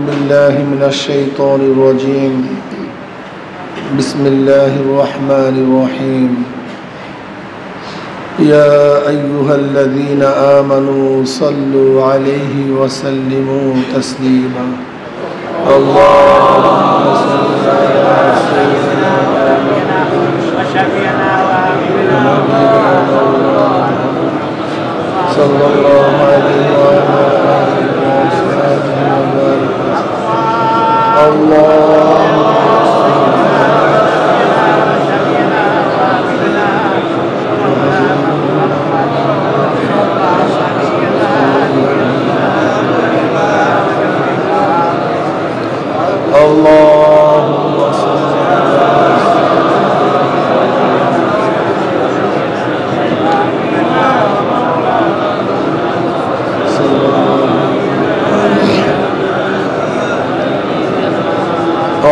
بالله من الشيطان الرجيم بسم الله الرحمن الرحيم يا أيها الذين آمنوا صلوا عليه وسلموا تسليما اللهم صل على سيدنا وشفيعنا صلى الله عليه وعلى آله وصحبه وبارك اللهم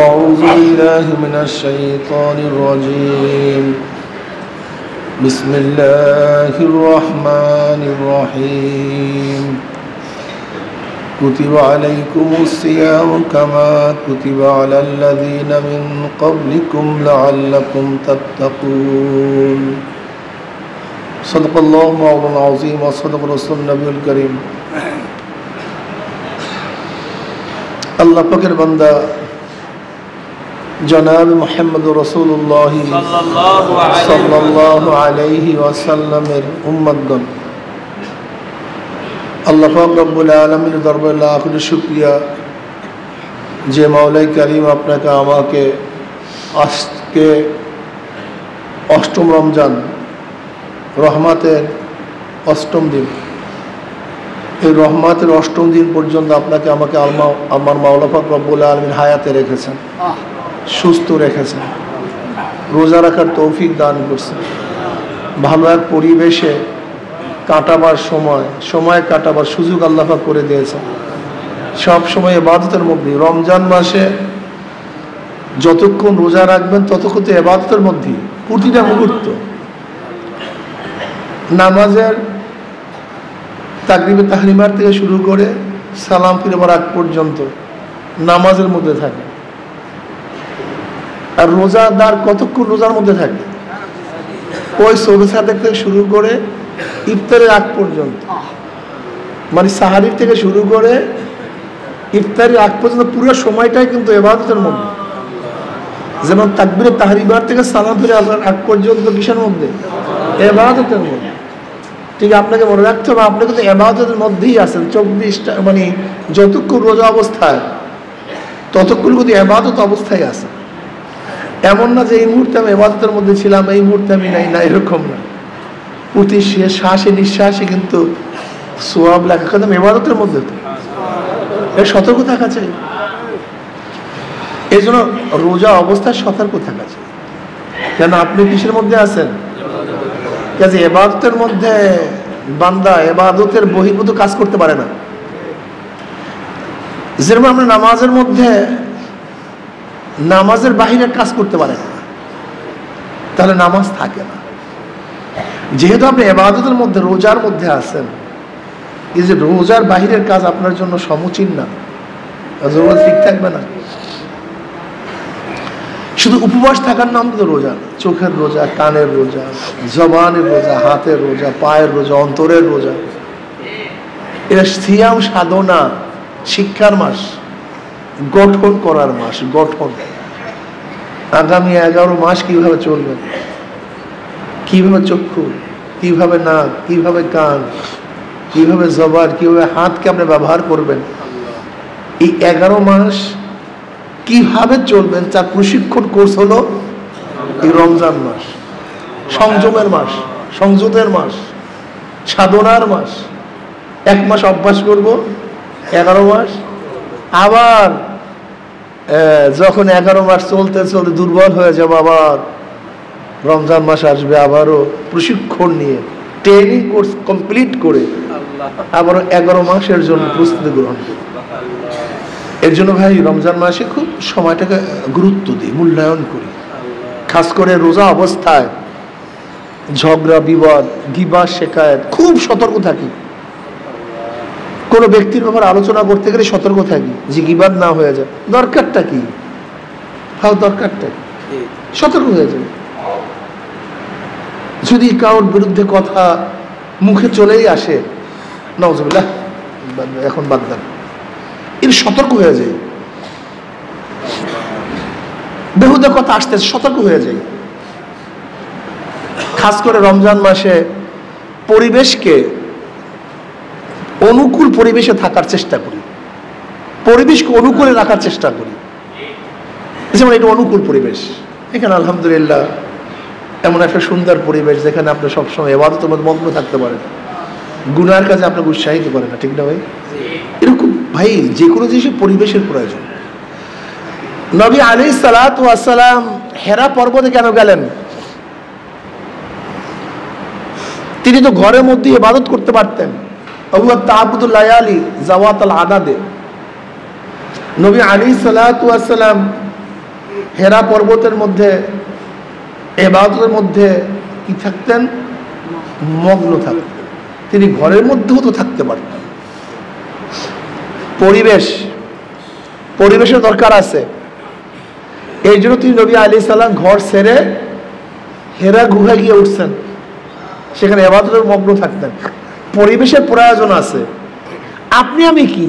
أعوذ بالله من الشيطان الرجيم بسم الله الرحمن الرحيم كتب عليكم الصيام كما كتب على الذين من قبلكم لعلكم تتقون صدق الله مولانا العظيم وصدق رسول النبي الكريم আল্লাহ পাকের বান্দা জনাব মুহাম্মদ রাসূলুল্লাহ সাল্লাল্লাহু আলাইহি ওয়াসাল্লামের উম্মতগণ আল্লাহ পাক রব্বুল আলামিনের দরবারে লাখ শুকরিয়া যে মাওলাই কারীম আপনাকে আমাকে আজকে অষ্টম রমজান রহমতের অষ্টম দিন এই রহমতের অষ্টম দিন পর্যন্ত আপনাকে আমাকে আমার মাওলা পাক রব্বুল আলামিন হায়াতে রেখেছেন সুস্থ রেখেছেন রোজা রাখার তৌফিক দান করছেন ভালো এক পরিবেশে কাটাবার সময় কাটাবার সুযোগ আল্লাহ পাক করে দিয়েছেন সব সময় ইবাদতের মধ্যে রমজান মাসে যতক্ষণ রোজা রাখবেন ততক্ষণ তো ইবাদতের মধ্যে প্রতিটা মুহূর্ত নামাজের তাকবীরে তাহরিমার থেকে শুরু করে সালাম ফিরবার আগ পর্যন্ত নামাজের মধ্যে থাকে আর রোজাদার কতক্ষণ রোজার মধ্যে থাকে ওই সৌরসাদ থেকে শুরু করে ইফতারের আগ পর্যন্ত মানে সাহারির থেকে শুরু করে ইফতারের আগ পর্যন্ত পুরো সময়টাই কিন্তু ইবাদতের মধ্যে যেমন তাকবীরে তাহরিমার থেকে সালাম ফিরে আগ পর্যন্ত কিসের মধ্যে ইবাদতের মধ্যে ঠিক আপনাকে মনে রাখতে হবে আপনি কিন্তু ইবাদতের মধ্যেই আছেন 24টা মানে যতক্ষণ রোজা অবস্থায় ততক্ষণ কিন্তু ইবাদত অবস্থায় আছে এমন না যে এই মুহূর্তে আমি ইবাদতের মধ্যে ছিলাম এই মুহূর্তে আমি নাই না এরকম না প্রতি শ্বাসে নিঃশ্বাসে কিন্তু সওয়াব লেখা কারণ ইবাদতের মধ্যে তো এর সতর্ক থাকা চাই এই জন্য রোজা অবস্থায় সতর্ক থাকা চাই কেন আপনি কিসের মধ্যে আছেন কাজে ইবাদতের মধ্যে বান্দা ইবাদতের বহির্ভূত কাজ করতে পারে না যেরকম আমরা নামাজের মধ্যে নামাজের বাহিরে কাজ করতে পারে না তাহলে নামাজ থাকে না যেহেতু আপনি ইবাদতের মধ্যে রোজার মধ্যে আছেন এই যে রোজার বাহিরের কাজ আপনার জন্য সমুচীন না রোজা ঠিক থাকবে না শুধু উপবাস থাকার নাম তো রোজা না চোখের রোজা কানের রোজা জবানের রোজা হাতের রোজা পায়ের রোজা অন্তরের রোজা এটা সিয়াম সাধনা শিক্ষার মাস গঠন করার মাস গঠন আগামী 11 মাস কিভাবে চলবে কিভাবে চক্ষু কিভাবে নাক কিভাবে কান কিভাবে জবান কিভাবে হাতকে আপনি ব্যবহার করবেন এই 11 মাস কিভাবে চলবেন তার প্রশিক্ষণ কোর্স হলো এই রমজান মাস সংযমের মাস সংযতের মাস সাধনার মাস 1 মাস অভ্যাস করব 11 মাস আবার যখন 11 মাস চলতে চলতে দুর্বল হয়ে যাব আবার রমজান মাস আসবে আবারও প্রশিক্ষণ নিয়ে ট্রেনিং কোর্স কমপ্লিট করে আবারও 11 মাসের জন্য প্রস্তুতি গ্রহণ করব এর জন্য ভাই রমজান মাসে খুব সময়টাকে গুরুত্ব দিই মূল্যায়ন করি খাস করে রোজা অবস্থায় ঝগড়া বিবাদ গিবত শিকায়েত খুব সতর্ক থাকি কোনো ব্যক্তির ব্যাপারে আলোচনা করতে গেলে সতর্ক থাকি যে গীবাত না হয়ে যায়। দরকারটা কি? দরকারটা সতর্ক হয়ে যাবে। যদি কারোর বিরুদ্ধে কথা মুখে চলেই আসে, নাউজুবিল্লাহ, এখন বাদ দেন, এর সতর্ক হয়ে যায়। বেহুদা কথা আসতে সতর্ক হয়ে যায়। খাস করে রমজান মাসে পরিবেশকে অনুকূল পরিবেশে থাকার চেষ্টা করি, পরিবেশকে অনুকূলে রাখার চেষ্টা করি। যেমন এটা অনুকূল পরিবেশ, এখানে আলহামদুলিল্লাহ এমন একটা সুন্দর পরিবেশ যেখানে আপনি সবসময় ইবাদতের মধ্যে মগ্ন থাকতে পারেন, গুনার কাজে আপনাকে উৎসাহিত করে না, ঠিক না ভাই? এরকম ভাই যে কোনো জিনিসের পরিবেশের প্রয়োজন। নবী আলাইহিস সালাতু ওয়াস সালাম হেরা পর্বতে কেন গেলেন? তিনি তো ঘরের মধ্যে ইবাদত করতে পারতেন। আবু তাআবুদুল লায়ালি জাওয়াতাল আদাদে নবী আলাইহিস সালাতু ওয়াস সালাম হেরা পর্বতের মধ্যে ইবাদতের মধ্যে কি থাকতেন? মগ্ন থাকতেন। তিনি ঘরের মধ্যেও তো থাকতে পারতেন। পরিবেশের দরকার আছে। এই জন্য তিনি নবী আলাইহিস সালাম ঘর ছেড়ে হেরা গুহায় গিয়ে উঠছেন, সেখানে ইবাদতের মগ্ন থাকতেন। পরিবেশের প্রয়োজন আছে। আপনি আমি কি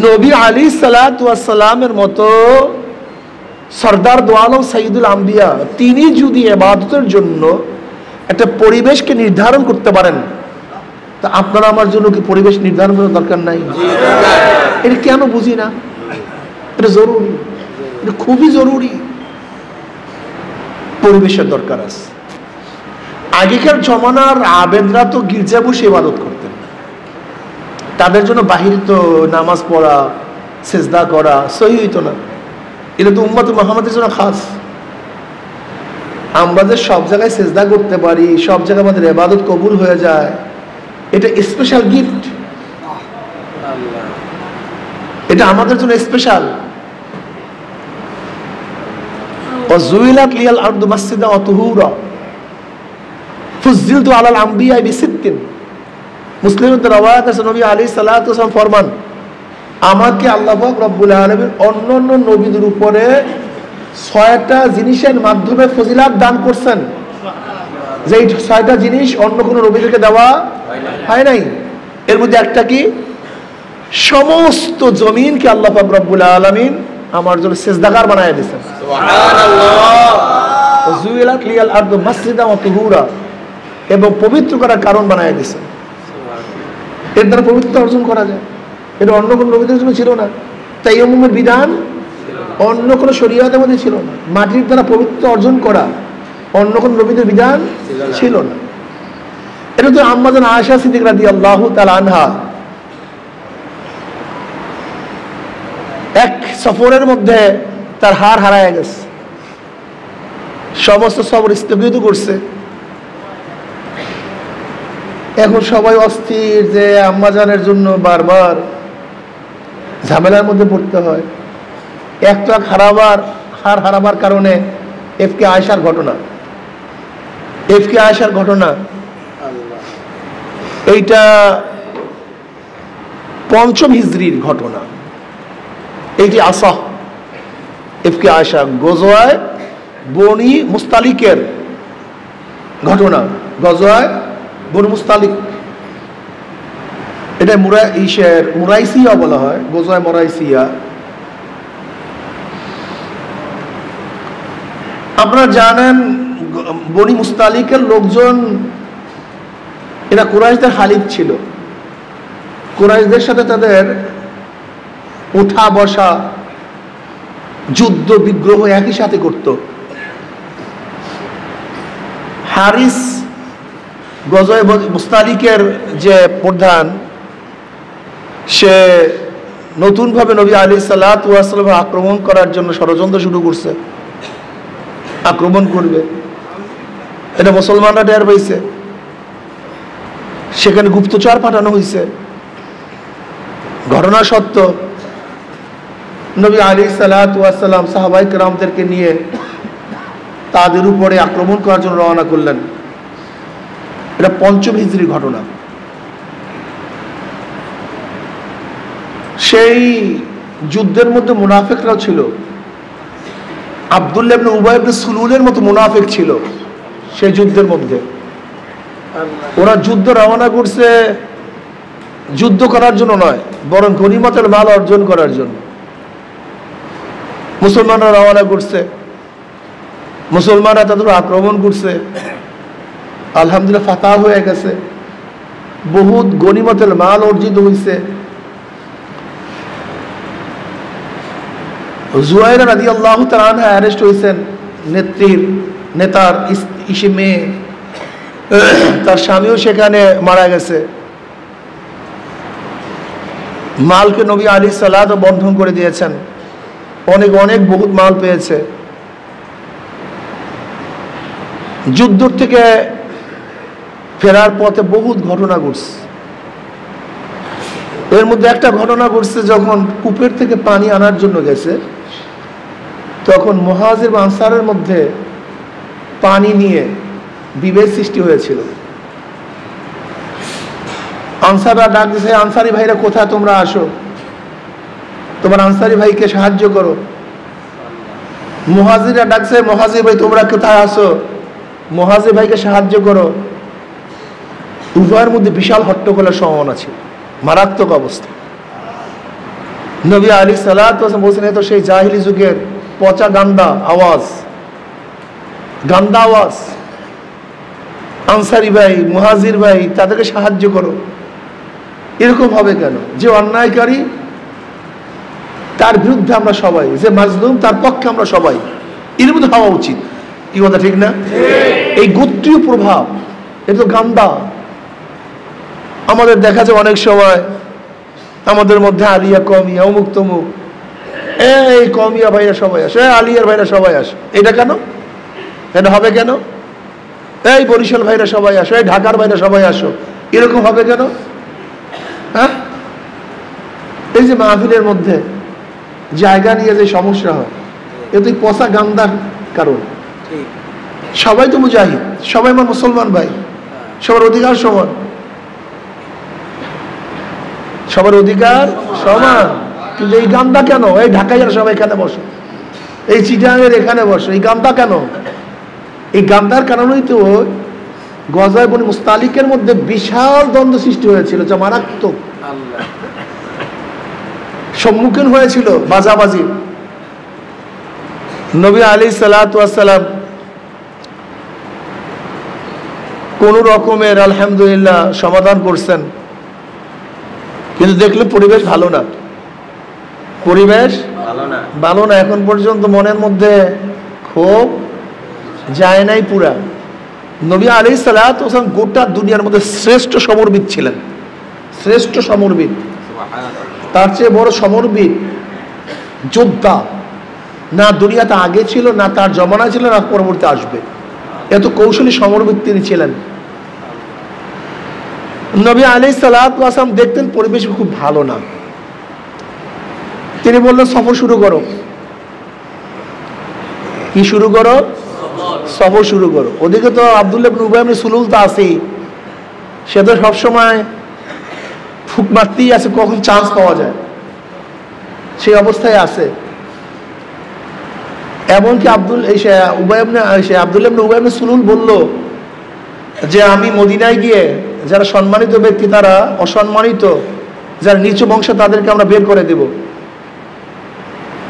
নবী আলাইহিস সালাতু ওয়াস সালামের মতো সরদার দো আলম সাইয়্যিদুল আম্বিয়া তিনি যদি ইবাদতের জন্য একটা পরিবেশকে নির্ধারণ করতে পারেন, তা আপনারা আমার জন্য কি পরিবেশ নির্ধারণ করার দরকার নাই? এটা কেন বুঝি না? এটা জরুরি, এটা খুবই জরুরি। পরিবেশের দরকার আছে। আগেকার জমানার আবেদরা তো গির্জা বসে ইবাদত করতেন না, তাদের জন্য বাহির তো নামাজ পড়া, সেজদা করা সহি হইতো না। এটা তো উম্মত মুহাম্মাদের জন্য খাস। আমরা যে সব জায়গায় সেজদা করতে পারি, সব জায়গায় আমাদের ইবাদত কবুল হয়ে যায়, এটা স্পেশাল গিফট, এটা আমাদের জন্য স্পেশাল। ওয়াজুইলাত লিয়াল আরদু মাসজিদা ওয়া তুহুরা ফুজ্জিলতু আলাল আম্বিয়া বিসিত্তিন। মুসলিমের রওয়ায়াত আছে, নবী আলাইহিস সালাতু ওয়াস সালাম ফরমান, আমাকে আল্লাহ পাক রব্বুল আলামিন অন্যান্য নবীদের উপরে 6টা জিনিসের মাধ্যমে ফজিলাত দান করছেন, যে 6টা জিনিস অন্য কোনো নবীদেরকে দেওয়া হয় নাই। এর মধ্যে একটা কি? সমস্ত জমিনকে আল্লাহ পাক রব্বুল আলামিন আমার জন্য সিজদাগার বানায় দিয়েছেন। সুবহানাল্লাহ। জুইলাত লিয়াল আরদু মাসজিদা ওয়া তুহুরা, এবং পবিত্র করার কারণ বানায় দিয়েছেন। এর দ্বারা পবিত্রতা অর্জন করা যায়। এটা অন্য কোনো নবীদের জন্য ছিল না। তাইয়াম্মুমের বিধান অন্য কোনো শরীয়তের মধ্যে ছিল না। মাটির দ্বারা পবিত্র অর্জন করা অন্য কোনো নবীদের বিধান ছিল না। এটা তো আম্মা জান আয়েশা সিদ্দিকা রাদিয়াল্লাহু তাআলা আনহা এক সফরের মধ্যে তার হার হারায় গেছে, সমস্ত সফর স্থগিত করছে। এখন সবাই অস্থির যে আম্মাজানের জন্য বারবার ঝামেলার মধ্যে পড়তে হয়। এক লাখ হার হারাবার কারণে এফকে আয়েশার ঘটনা, এইটা 5ম হিজরির ঘটনা। এইটি আসহ এফকে আয়েশা গজওয়ায় বনি মুস্তালিকের ঘটনা। গজওয়ায় বনি মুস্তালিক, এটা মুরাইসিয়া বলা হয়, গজওয়ায় মুরাইসিয়া। আপনারা জানেন বনি মুস্তালিকের লোকজন এরা কুরাইশদের হালিফ ছিল। কুরাইশদের সাথে তাদের উঠা বসা, যুদ্ধ বিগ্রহ একই সাথে করত। হারিস গজওয়ে মুস্তালিকের যে প্রধান, সে নতুনভাবে নবী আলাইহিস সালাতু ওয়াস সালাম আক্রমণ করার জন্য ষড়যন্ত্র শুরু করছে, আক্রমণ করবে। এটা মুসলমানরা টের পাইছে, সেখানে গুপ্তচর পাঠানো হয়েছে। ঘটনা সত্য। নবী আলাইহিস সালাতু ওয়াস সালাম সাহাবায়ে কেরামদেরকে নিয়ে তাদের উপরে আক্রমণ করার জন্য রওনা করলেন। এটা 5ম হিজরির ঘটনা। সেই যুদ্ধের মধ্যে মুনাফিকরাও ছিল। আব্দুল্লাহ ইবনে উবাই ইবনে সুলুলের মতো মুনাফিক ছিল সেই যুদ্ধের মধ্যে। ওরা যুদ্ধ রওনা করছে যুদ্ধ করার জন্য নয়, বরং গনিমতের মাল অর্জন করার জন্য। মুসলমানরা রওনা করছে, মুসলমানরা তাদের আক্রমণ করছে, আলহামদুলিল্লাহ ফাতাহ হয়ে গেছে, বহুত গনিমতের মাল অর্জিত হয়েছে। জুয়াইরা রাদিয়াল্লাহু তাআলা আনহা অ্যারেস্ট হয়েছেন, নেতার মেয়ে, তার স্বামীও সেখানে মারা গেছে। মালকে নবী আলাইহিস সালাত বন্ধন করে দিয়েছেন, অনেক অনেক বহুত মাল পেয়েছে। যুদ্ধ থেকে ফেরার পথে বহুত ঘটনা ঘটছে। এর মধ্যে একটা ঘটনা ঘটছে, যখন কূপের থেকে পানি আনার জন্য গেছে, তখন মুহাজির বা আনসারের মধ্যে পানি নিয়ে বিভেদ সৃষ্টি হয়েছিল। আনসাররা ডাক দিয়েছে, আনসারি ভাইরা কোথায়, তোমরা আসো, তোমার আনসারি ভাইকে সাহায্য করো। মুহাজিররা ডাকছে, মুহাজির ভাই তোমরা কোথায় আসো, মুহাজির ভাইকে সাহায্য করো। উভয়ের মধ্যে বিশাল হট্টগোলের সম্ভাবনা ছিল, মারাত্মক অবস্থা। নবী আলাইহিস সালাতু ওয়াস সালাম বলছেন, এ তো সেই জাহিলি যুগের পচা গান্দা আওয়াজ, গান্দা আওয়াজ। আনসারি ভাই, মুহাজির ভাই, তাদেরকে সাহায্য করো। এরকম হবে কেন? যে অন্যায়কারী তার বিরুদ্ধে আমরা সবাই, যে মাজলুম তার পক্ষে আমরা সবাই, এর মধ্যে হওয়া উচিত। কি কথা ঠিক না? এই গোত্রীয় প্রভাব, এটা তো গান্দা। আমাদের দেখা যায় অনেক সময় আমাদের মধ্যে আলিয়া কমিয়া অমুক তমুক, এই কমিয়া ভাইরা সবাই আসে, আলিয়ার ভাইরা সবাই আসে। এটা কেন? এটা হবে কেন? এই বরিশাল ভাইরা সবাই আসো, এই ঢাকার ভাইরা সবাই আসো, এরকম হবে কেন? হ্যাঁ, এই যে মাহফিলের মধ্যে জায়গা নিয়ে যে সমস্যা হয়, এ তো পচা গান্দার কারণ। সবাই তো মুজাহিদ, সবাই আমার মুসলমান ভাই, সবার অধিকার সমান, সবার অধিকার সমান। কিন্তু এই গান্দা কেন? এই ঢাকায় সবাই এখানে বসো, এই চিটাঙের এখানে বসো, এই গান্দা কেন? এই গান্দার কারণেই তো গজা বনি মুস্তালিকের মধ্যে বিশাল দ্বন্দ্ব সৃষ্টি হয়েছিল, যা মারাত্মক সম্মুখীন হয়েছিল বাজাবাজি। নবী আলাইহিস সালাতু ওয়াস সালাম কোন রকমের আলহামদুলিল্লাহ সমাধান করছেন, কিন্তু দেখলে পরিবেশ ভালো না, পরিবেশ ভালো না। এখন পর্যন্ত মনের মধ্যে ক্ষোভ যায় নাই পুরা। নবী আলাইহিস সালাতু ওয়াস সালাম গোটা দুনিয়ার মধ্যে শ্রেষ্ঠ সমরবিদ ছিলেন, শ্রেষ্ঠ সমরবিদ। তার চেয়ে বড় সমরবিদ যোদ্ধা না দুনিয়াতে আগে ছিল, না তার জমানা ছিল, না পরবর্তী আসবে। এত কৌশলী সমরবিদ তিনি ছিলেন। নবী আলাইহিস সালাতু ওয়াস সালাম দেখতেন পরিবেশ খুব ভালো না, তিনি বললেন সফর শুরু করো। কি শুরু করো? সফর শুরু করো। ওদিকে তো আব্দুল্লাহ ইবনে উবাই ইবনে সুলুল তো আছেই, সে তো সবসময় ফুক মারতেই আছে, কখন চান্স পাওয়া যায় সেই অবস্থায় আছে। এমনকি আব্দুল্লাহ ইবনে উবাই ইবনে সুলুল বলল যে আমি মদিনায় গিয়ে যারা সম্মানিত ব্যক্তি তারা অসম্মানিত, যারা নিচু বংশ তাদেরকে আমরা বের করে দেব।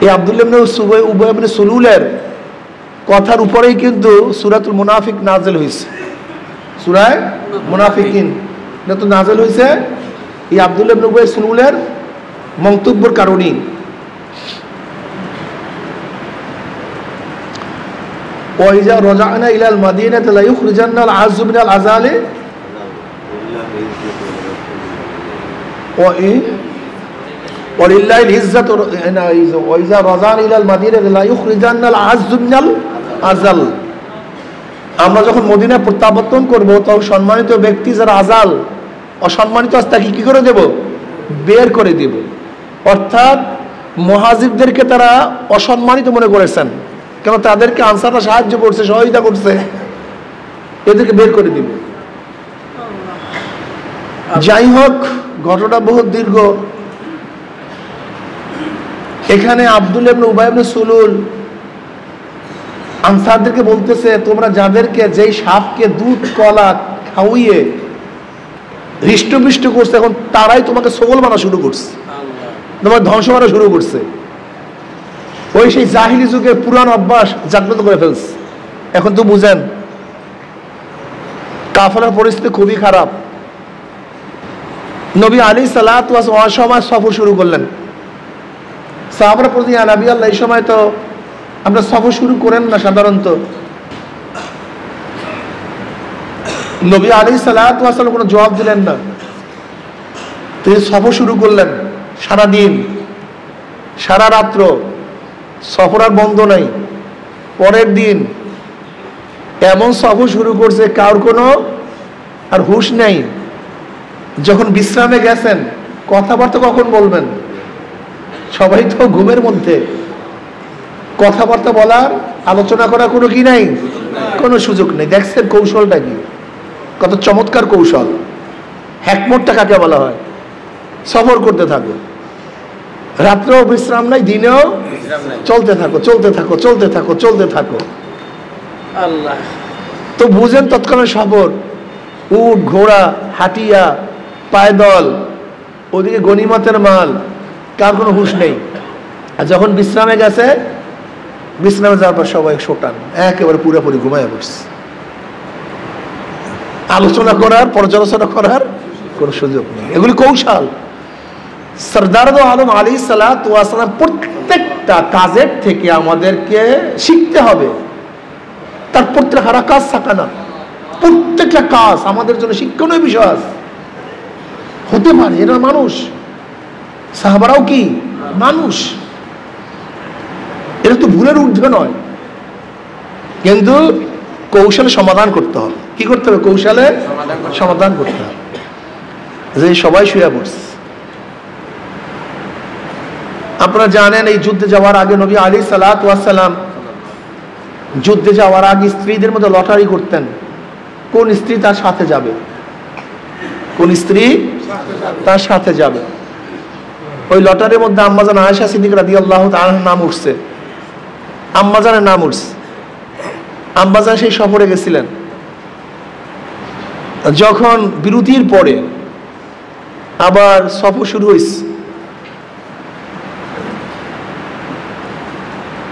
এই আব্দুল্লাহ ইবনে উবাই ইবনে সুলুলের কথার উপরেই কিন্তু সূরাতুল মুনাফিক নাযিল হয়েছে। সূরা মুনাফিকিন এটা তো নাযিল হয়েছে এই আব্দুল্লাহ ইবনে উবাই সুলুলের মন্তব্যের কারণেই। ওয়াইজা রাজানা ইলাল মাদিনাতি লা ইখরিজান্নাল আযু মিনাল আযালি ওয়ালিল্লাহিল ইজ্জাতু ওয়াইজা রাজানা ইলাল মাদিনাতি লা ইখরিজান্নাল আযু মিনাল আযাল। আমরা যখন মদিনায় প্রত্যাবর্তন করব তখন সম্মানিত ব্যক্তি যারা আযাল অসম্মানিত আছে তাকে কি করে দেব? বের করে দেব। অর্থাৎ মুহাজিরদেরকে তারা অসম্মানিত মনে করেছেন, কেন তাদেরকে আনসাররা সাহায্য করছে, সহযোগিতা করছে, এদেরকে বের করে দিব। যাই হোক, ঘটনা বহুত দীর্ঘ। এখানে আব্দুল্লাহ ইবনে উবাই ইবনে সুলুল আনসারদেরকে বলতেছে, তোমরা যাদেরকে যেই সাপকে দুধ কলা খাওয়িয়ে হৃষ্টপুষ্ট করছে, এখন তারাই তোমাকে সবল মানা শুরু করছে, তোমার ধ্বংস মানা শুরু করছে। ওই সেই জাহিলি যুগের পুরান অভ্যাস জাগ্রত করে ফেলছে। এখন তো বুঝেন কাফেলার পরিস্থিতি খুবই খারাপ। নবী আলাইহিস সালাতু ওয়াস সালাম অসময় সফর শুরু করলেন। সাহাবারা বললেন, ইয়া নবী আল্লাহ, এই সময় তো আমরা সফর শুরু করেন না সাধারণত। নবী আলাইহিস সালাতু ওয়াস সালাম কোনো জবাব দিলেন না। তিনি সফর শুরু করলেন। সারা দিন সারা রাত্র সফর আর বন্ধ নাই। পরের দিন এমন সফর শুরু করছে কার কোনো আর হুঁশ নেই। যখন বিশ্রামে গেছেন, কথাবার্তা কখন বলবেন? সবাই তো ঘুমের মধ্যে, কথাবার্তা বলার, আলোচনা করার কোনো কি নাই, কোনো সুযোগ নেই। দেখছেন কৌশলটা কি, কত চমৎকার কৌশল। হ্যাকমতটা কাকে বলা হয়? সফর করতে থাকো, রাত্রেও বিশ্রাম নাই, দিনেও চলতে থাকো, চলতে থাকো, চলতে থাকো, চলতে থাকো। আল্লাহ তো বুঝেন তৎক্ষণাৎ সফর, উট ঘোড়া হাটিয়া পায়দল, ওদিকে গনিমতের মাল, কার কোনো হুঁশ নেই। আর যখন বিশ্রামে গেছে, বিশ্রামে যাওয়ার পর সবাই শোটান, একেবারে পুরোপুরি ঘুমায় পড়ছে। আলোচনা করার, পর্যালোচনা করার কোনো সুযোগ নেই। এগুলি কৌশল। সরদার আলম আলাইহিস সালাতু ওয়াস সালাম প্রত্যেকটা কাজের থেকে আমাদেরকে শিখতে হবে। তার প্রত্যেক হারাকাত সাকানা, প্রত্যেকটা কাজ আমাদের জন্য শিক্ষণীয় বিষয় হতে পারে। এরা মানুষ, সাহাবারাও কি মানুষ, এরা তো ভুলের ঊর্ধ্বে নয়। কিন্তু কৌশলে সমাধান করতে হবে। কি করতে হবে? কৌশলে সমাধান করতে হবে। যে সবাই শুয়ে পড়ছে। আপনারা জানেন এই যুদ্ধে যাওয়ার আগে নবী আলাইহিস সালাতু ওয়াস সালাম যুদ্ধে যাওয়ার আগে স্ত্রীদের মধ্যে লটারি করতেন, কোন স্ত্রী তার সাথে যাবে, কোন স্ত্রী তার সাথে যাবে। ওই লটারির মধ্যে আম্মাজান আয়েশা সিদ্দিকা রাদিয়াল্লাহু তাআলার নাম উঠছে, আম্মাজানের নাম উঠছে। আম্মাজান সেই সফরে গেছিলেন। যখন বিরতির পরে আবার সফর শুরু হয়েছে,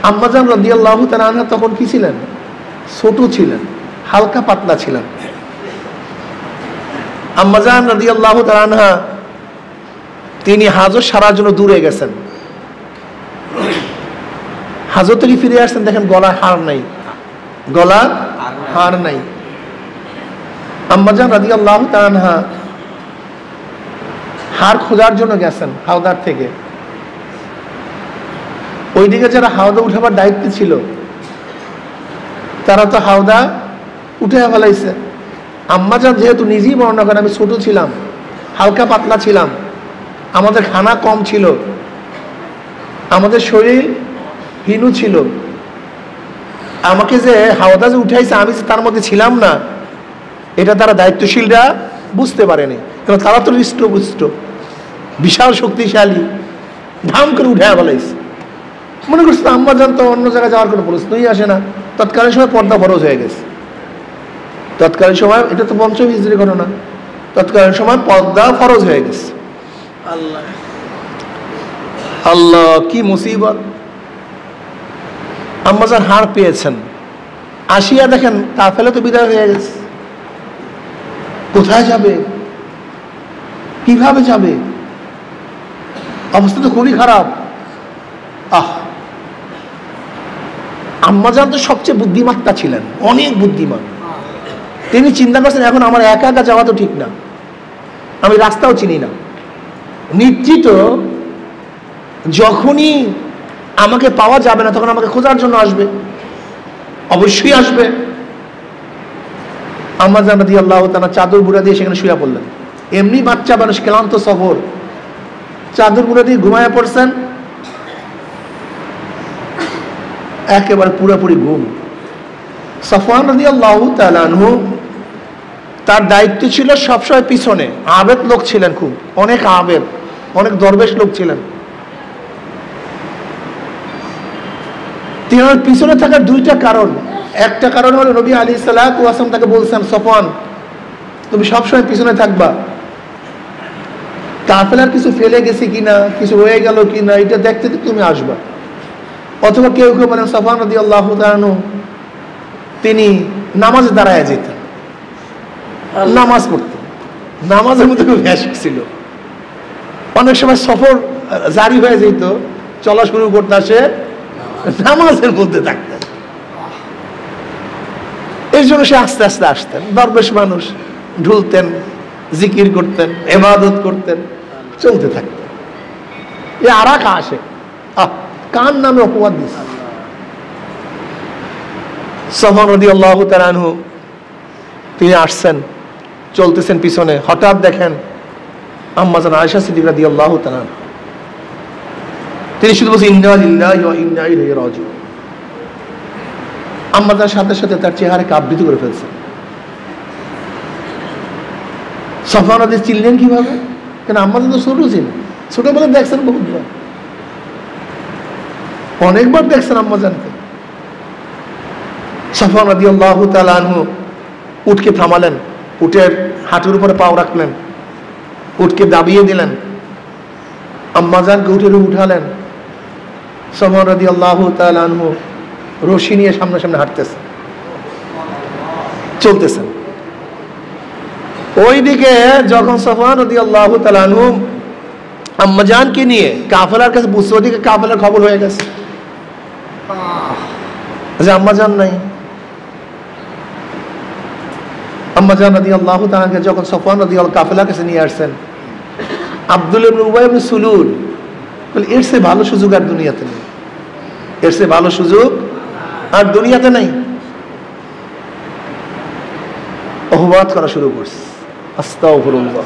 আম্মাজান রাদিয়াল্লাহু তাআলা আনহা তখন কি ছিলেন? ছোট ছিলেন, হালকা পাতলা ছিলেন। আম্মাজান রাদিয়াল্লাহু তাআলা আনহা তিনি হাজত সারার জন্য দূরে গেছেন। হাজত থেকে ফিরে আসছেন, দেখেন গলার হার নাই, গলার হার নাই। আম্মাজান রাদিয়াল্লাহু তাআলা আনহা হার খোঁজার জন্য গেছেন হাওদার থেকে। ওইদিকে যারা হাওদা উঠাবার দায়িত্ব ছিল তারা তো হাওদা উঠে ফেলাইছে। আম্মাজান যেহেতু নিজেই বর্ণনা করেন, আমি ছোট ছিলাম, হালকা পাতলা ছিলাম, আমাদের খানা কম ছিল, আমাদের শরীর হিনু ছিল, আমাকে যে হাওদা যে উঠাইছে আমি যে তার মধ্যে ছিলাম না, এটা তারা দায়িত্বশীলরা বুঝতে পারেনি। কারণ তারা তো হৃষ্টপুষ্ট, বিশাল শক্তিশালী, ধাম করে উঠে ফেলাইছে। মনে করছে আম্মাজান তো অন্য জায়গায় যাওয়ার কোনো প্রশ্নই আসে না। তৎকালীন সময় পর্দা ফরজ হয়ে গেছে। তৎকালীন সময়, এটা তো পঞ্চম হিজরি ঘটনা, তৎকালীন সময় পর্দা ফরজ হয়ে গেছে। আল্লাহ আল্লাহ কি মুসিবত! আম্মাজান হার পেয়েছেন, আসিয়া দেখেন কাফেলা তো বিদায় হয়ে গেছে। কোথায় যাবে, কিভাবে যাবে? অবস্থা তো খুবই খারাপ। আম্মাজান তো সবচেয়ে বুদ্ধিমত্তা ছিলেন, অনেক বুদ্ধিমান। তিনি চিন্তা করছেন, এখন আমার একা একা যাওয়া তো ঠিক না, আমি রাস্তাও চিনি না, নিশ্চিত যখনই আমাকে পাওয়া যাবে না তখন আমাকে খোঁজার জন্য আসবে, অবশ্যই আসবে। আম্মাজান রাদিয়াল্লাহু তাআলা চাদর বুড়া দিয়ে সেখানে শুয়ে পড়লেন। এমনি বাচ্চা মানুষ, ক্লান্ত সফর, চাদর বুড়া দিয়ে ঘুমায় পড়ছেন, একেবারে পুরোপুরি ঘুম। সাফওয়ান রাদিয়াল্লাহু তাআলা আনহু, তার দায়িত্ব ছিল সবসময় পিছনে। আবেদ লোক ছিলেন, খুব অনেক আবেদ, অনেক দরবেশ লোক ছিলেন। তিনার পিছনে থাকার দুইটা কারণ। একটা কারণ হলো নবী আলাইহিস সালাতু ওয়াস সালাম তাকে বলছেন, সফওয়ান তুমি সবসময় পিছনে থাকবা, কাফেলার কিছু ফেলে গেছে কিনা, কিছু হয়ে গেল কিনা, এটা দেখতে তুমি আসবা। অথবা কেউ কেউ বলেন সফওয়ান রাদিয়াল্লাহু তাআলা আনহু তিনি নামাজে দাঁড়ায় যেতেন, নামাজ পড়তেন, নামাজের মধ্যে খুব ভ্যাসক ছিল। অনেক সময় সফর জারি হয়ে যেত, চলা শুরু করতে আসে নামাজের মধ্যে থাকতেন। এই জন্য সে আস্তে আস্তে আসতেন। দরবেশ মানুষ, ঢুলতেন, জিকির করতেন, ইবাদত করতেন, চলতে থাকতেন। এ আরাকা আসে, কান নামে অপবাদ দিচ্ছে। সফওয়ান রাদিয়াল্লাহু তাআলা আনহু তিনি আসছেন, চলতেছেন পিছনে, হঠাৎ দেখেন আম্মা জান আয়েশা সিদ্দিকা রাদিয়াল্লাহু তাআলা, তিনি শুধু বলছেন ইন্না লিল্লাহি ওয়া ইন্না ইলাইহি রাজিউন। আম্মা জান সাথে সাথে তার চেহারাকে আবৃত করে ফেলছেন। সফওয়ান রাদিয়াল্লাহু চিনলেন কিভাবে? কেন আম্মা জান তো ছোট ছিলেন, ছোটবেলায় দেখছেন বহুতবার, অনেকবার দেখছেন আম্মা জানকে। সফওয়ান রাদিয়াল্লাহু তাআলা আনহু উটকে থামালেন, উটের হাঁটুর উপরে পাও রাখলেন, উটকে দাবিয়ে দিলেন, আম্মাজানকে উঠে উঠালেন। সফওয়ান রাদিয়াল্লাহু তাআলা আনহু রশি নিয়ে সামনে সামনে হাঁটতেছেন, চলতেছেন। ওইদিকে যখন সফওয়ান রাদিয়াল্লাহু তাআলা আনহু আম্মাজানকে নিয়ে কাফেলার কাছে বুঝছে, ওদিকে কাফেলার খবর হয়ে গেছে যে আম্মাজান নাই। আম্মাজান রাদিয়াল্লাহু তাআলাকে যখন সফওয়ান রাদিয়াল্লাহু কাফেলার কাছে নিয়ে আসছেন, আব্দুল্লাহ ইবনে উবাই ইবনে সুলুল বলে এর চেয়ে ভালো সুযোগ আর দুনিয়াতে নেই, এর চেয়ে ভালো সুযোগ আর দুনিয়াতে নেই। অপবাদ করা শুরু করছে, আস্তাগফিরুল্লাহ,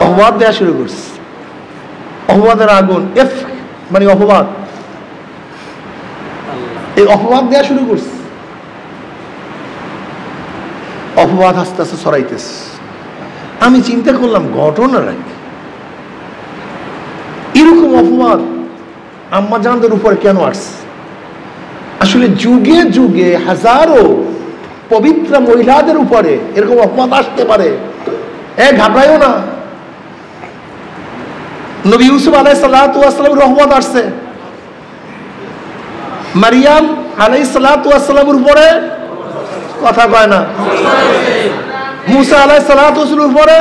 অপবাদ দেওয়া শুরু করছে। অপবাদের আগুন, এফ মানে অপবাদ, এই অপবাদ দেওয়া শুরু করছে। অপবাদ আস্তে আস্তে ছড়াইতেছে। আমি চিন্তা করলাম ঘটনা রাখি, এরকম অপবাদ আম্মাজানদের উপরে কেন আসছে? আসলে যুগে যুগে হাজারো পবিত্র মহিলাদের উপরে এরকম অপবাদ আসতে পারে, ঘাবড়াইও না। নবী ইউসুফ আলাইহিস সালাতু ওয়াস সালামের অপবাদ আসছে, মারিয়াম আলাইহিস সালাতু ওয়াস সালামের উপরে কথা কয় না, মুসা আলাইহিস সালাতু ওয়াস সালামের উপরে,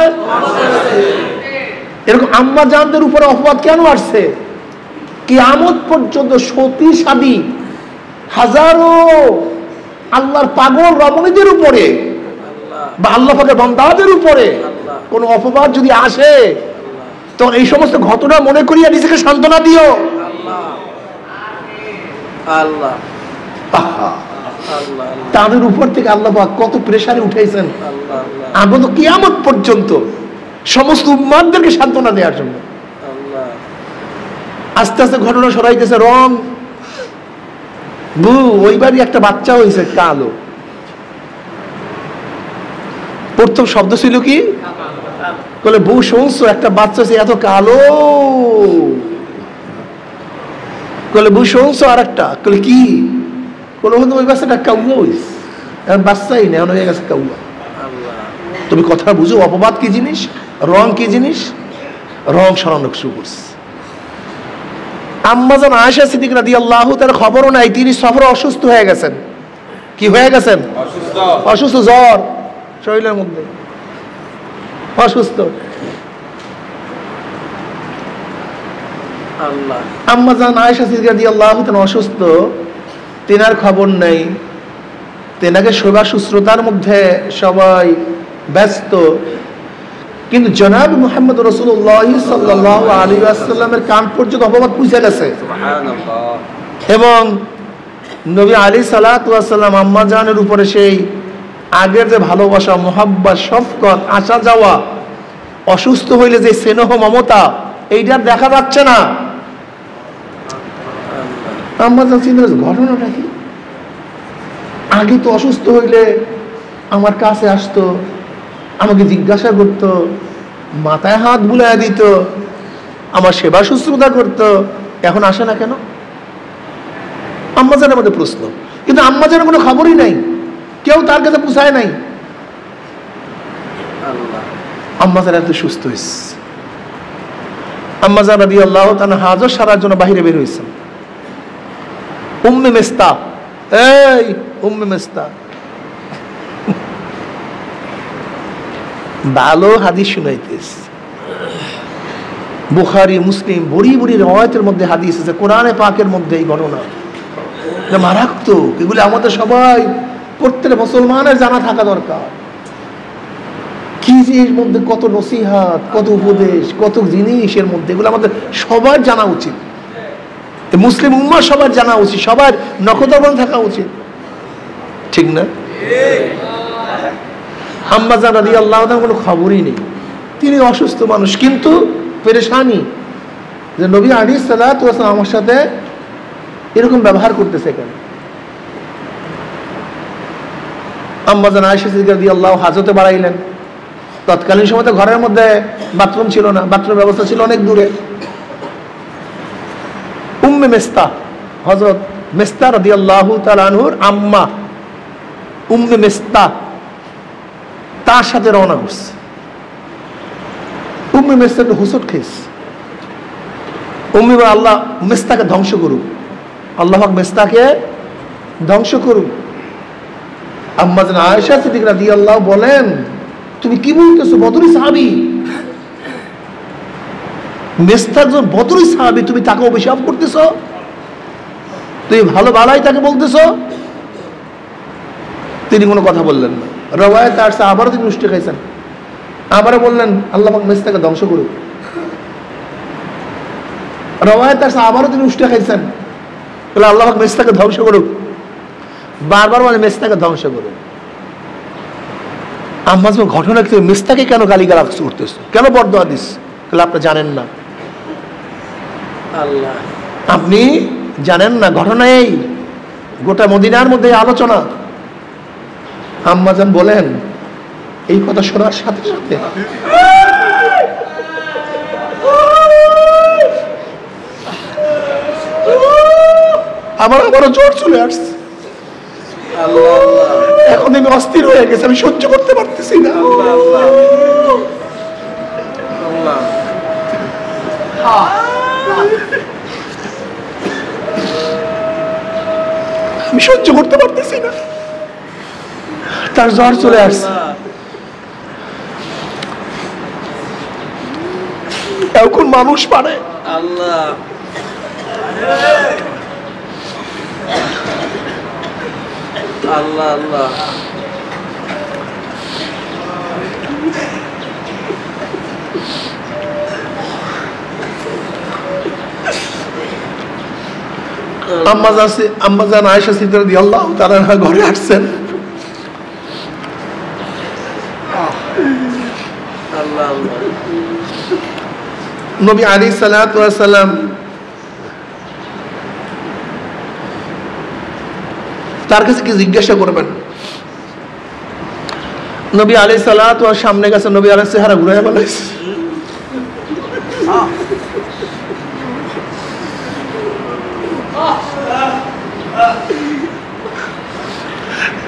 এরকম আম্মা জানদের উপরে অপবাদ কেন আসছে? কিয়ামত পর্যন্ত সতী সাদী হাজারো আল্লাহর পাগল রমণীদের উপরে বা আল্লাহ পাকের বান্দাদের উপরে কোন অপবাদ যদি আসে, তখন এই সমস্ত ঘটনা মনে করিয়া নিজেকে সান্ত্বনা দিও। আল্লাহ তাদের উপর থেকে আল্লাহ পাক কত প্রেসারে উঠাইছেন আগত কিয়ামত পর্যন্ত সমস্ত উম্মাতদেরকে সান্ত্বনা দেওয়ার জন্য। আস্তে আস্তে ঘটনা সরাইতেছে, রং ওইবারই একটা বাচ্চা হয়েছে কালো। প্রথম শব্দ ছিল কি বলে, বউ শুনছো একটা বাচ্চা হয়েছে এত কালো, বলে বউ শুনছো আর একটা, বলে কি বলে ওই বাচ্চাটা কাউয়া হয়েছে, এখন বাচ্চাই না, এখন হয়ে গেছে কাউয়া। তুমি কথা বুঝো অপবাদ কি জিনিস, রং কি জিনিস, রং সরানো শুরু করছে। আম্মা জান আয়েশা সিদ্দিকা রাদিয়াল্লাহু তাআলা খবরও নাই, তিনি সফরে অসুস্থ হয়ে গেছেন। কি হয়ে গেছেন? অসুস্থ, জ্বর শরীরের মধ্যে, অসুস্থ। আম্মা জান আয়েশা সিদ্দিকা রাদিয়াল্লাহু তাআলা অসুস্থ, তেনার খবর নেই, তেনাকে সেবা শুশ্রূষার মধ্যে সবাই ব্যস্ত। কিন্তু জনাব মুহাম্মদ রাসূলুল্লাহ সাল্লাল্লাহু আলাইহি ওয়াসাল্লামের কান পর্যন্ত অপবাদ পৌঁছে গেছে এবং নবী আলাইহিস সালাতু ওয়াস সালাম আম্মা জানের উপরে সেই আগের যে ভালোবাসা, মুহাব্বত, শফকত, আসা যাওয়া, অসুস্থ হইলে যে স্নেহ মমতা, এইটা দেখা যাচ্ছে না। আম্মা জান চিন্তা করছে ঘটনাটা কি, আগে তো অসুস্থ হইলে আমার কাছে আসতো, আমাকে জিজ্ঞাসা করতো, মাথায় হাত বুলাইয়া দিত, আমার সেবা শুশ্রূষা করতো, এখন আসে না কেন? আম্মাজানের মধ্যে প্রশ্ন, কিন্তু আম্মাজানের কোনো খবরই নাই, কেউ তার কাছে পুষায় নাই। আম্মাজান এত সুস্থ হয়েছে। আম্মাজান রাদিয়াল্লাহু তাআলা হাজত সারার জন্য বাহিরে বের হয়েছেন। উম্মে মিস্তা, এই উম্মে মিস্তা, ভালো হাদিস শুনাইতেস। বুখারী মুসলিম বড়ি বড়ি রওয়ায়াতের মধ্যে হাদিস আছে, কোরআনে পাকের মধ্যে এই ঘটনা মারাত্মক। এগুলো আমাদের সবাই প্রত্যেক মুসলমানের জানা থাকা দরকার। কি এর মধ্যে কত নসিহত, কত উপদেশ, কত জিনিস এর মধ্যে, এগুলো আমাদের সবার জানা উচিত। মুসলিম উম্মাহ সবার জানা উচিত, সবার নখদর্পণ থাকা উচিত, ঠিক না? আম্মাজান রাদিয়াল্লাহু তাআলা কোনো খবরই নেই, তিনি অসুস্থ মানুষ, কিন্তু পেরেশানি যে নবী আলাইহিস সালাতু ওয়াস সালাম আমার সাথে এরকম ব্যবহার করতেছে কেন। আম্মাজান আয়েশা সিদ্দিকা রাদিয়াল্লাহু হাজতে বাড়াইলেন। তৎকালীন সময় তো ঘরের মধ্যে বাথরুম ছিল না, বাথরুমের ব্যবস্থা ছিল অনেক দূরে। উম্মে মিস্তা, হযরত মিস্তা রাদিয়াল্লাহু তাআলা আনহুর আম্মা উম্মে মিস্তা তার সাথে রওনা করছে। উম্মে মিস্তা তো হুসুট খেয়েছে। উম্মে বলে, আল্লাহ মিস্তাকে ধ্বংস করুক, আল্লাহ পাক মিস্তাকে ধ্বংস করুক। আম্মাজান আয়েশা সিদ্দিকা রাদিয়াল্লাহু বলেন, তুমি কি বলতেছো? বদরি সাহাবী, মিস্তা একজন বদরি সাহাবী, তুমি তাকে অভিশাপ করতেছো? তুমি ভালো বালাই তাকে বলতেছো? তিনি কোনো কথা বললেন না। রওয়ায়াতে আসছে আবারও তিনি উষ্ঠে খাইছেন, আবারও বললেন আল্লাহ পাক মিস্তাকে ধ্বংস করুক। রওয়ায়াতে আসছে আবারও তিনি উষ্ঠে খাইছেন, বলে আল্লাহ পাক মিস্তাকে ধ্বংস করুক। বারবার বলে মিস্তাকে ধ্বংস করুক। আম্মা যখন ঘটনা কি, মিস্তাকে কেন গালিগালাজ করতেছো, কেন বরদোয়া দিস? তাহলে আপনি জানেন না, আপনি জানেন না ঘটনা এই গোটা মদিনার মধ্যে আলোচনা। আম্মাজান বলেন, এই কথা শোনার সাথে সাথে আমার আবারও জ্বর চলে আসছে। এখন আমি অস্থির হয়ে গেছে, আমি সহ্য করতে পারতেছি না। আমি সহ্য করতে পারতেছি না, তার জ্বর চলে আসছে। এখন মানুষ পারে আল্লাহ, আল্লাহ আল্লাহ। আম্মাজান আয়েশা সিদ্দিকা রাদিয়াল্লাহু তাআলা ঘরে আসছেন। নবী আলাইহিস সালাতু ওয়াস সালাম তার কাছে কি জিজ্ঞাসা করবেন? নবী আলাইহিস সালাতু ওয়াস সামনে গেছে, নবী আলাইহিস চেহারা ঘুরাইয়া বলাইছে।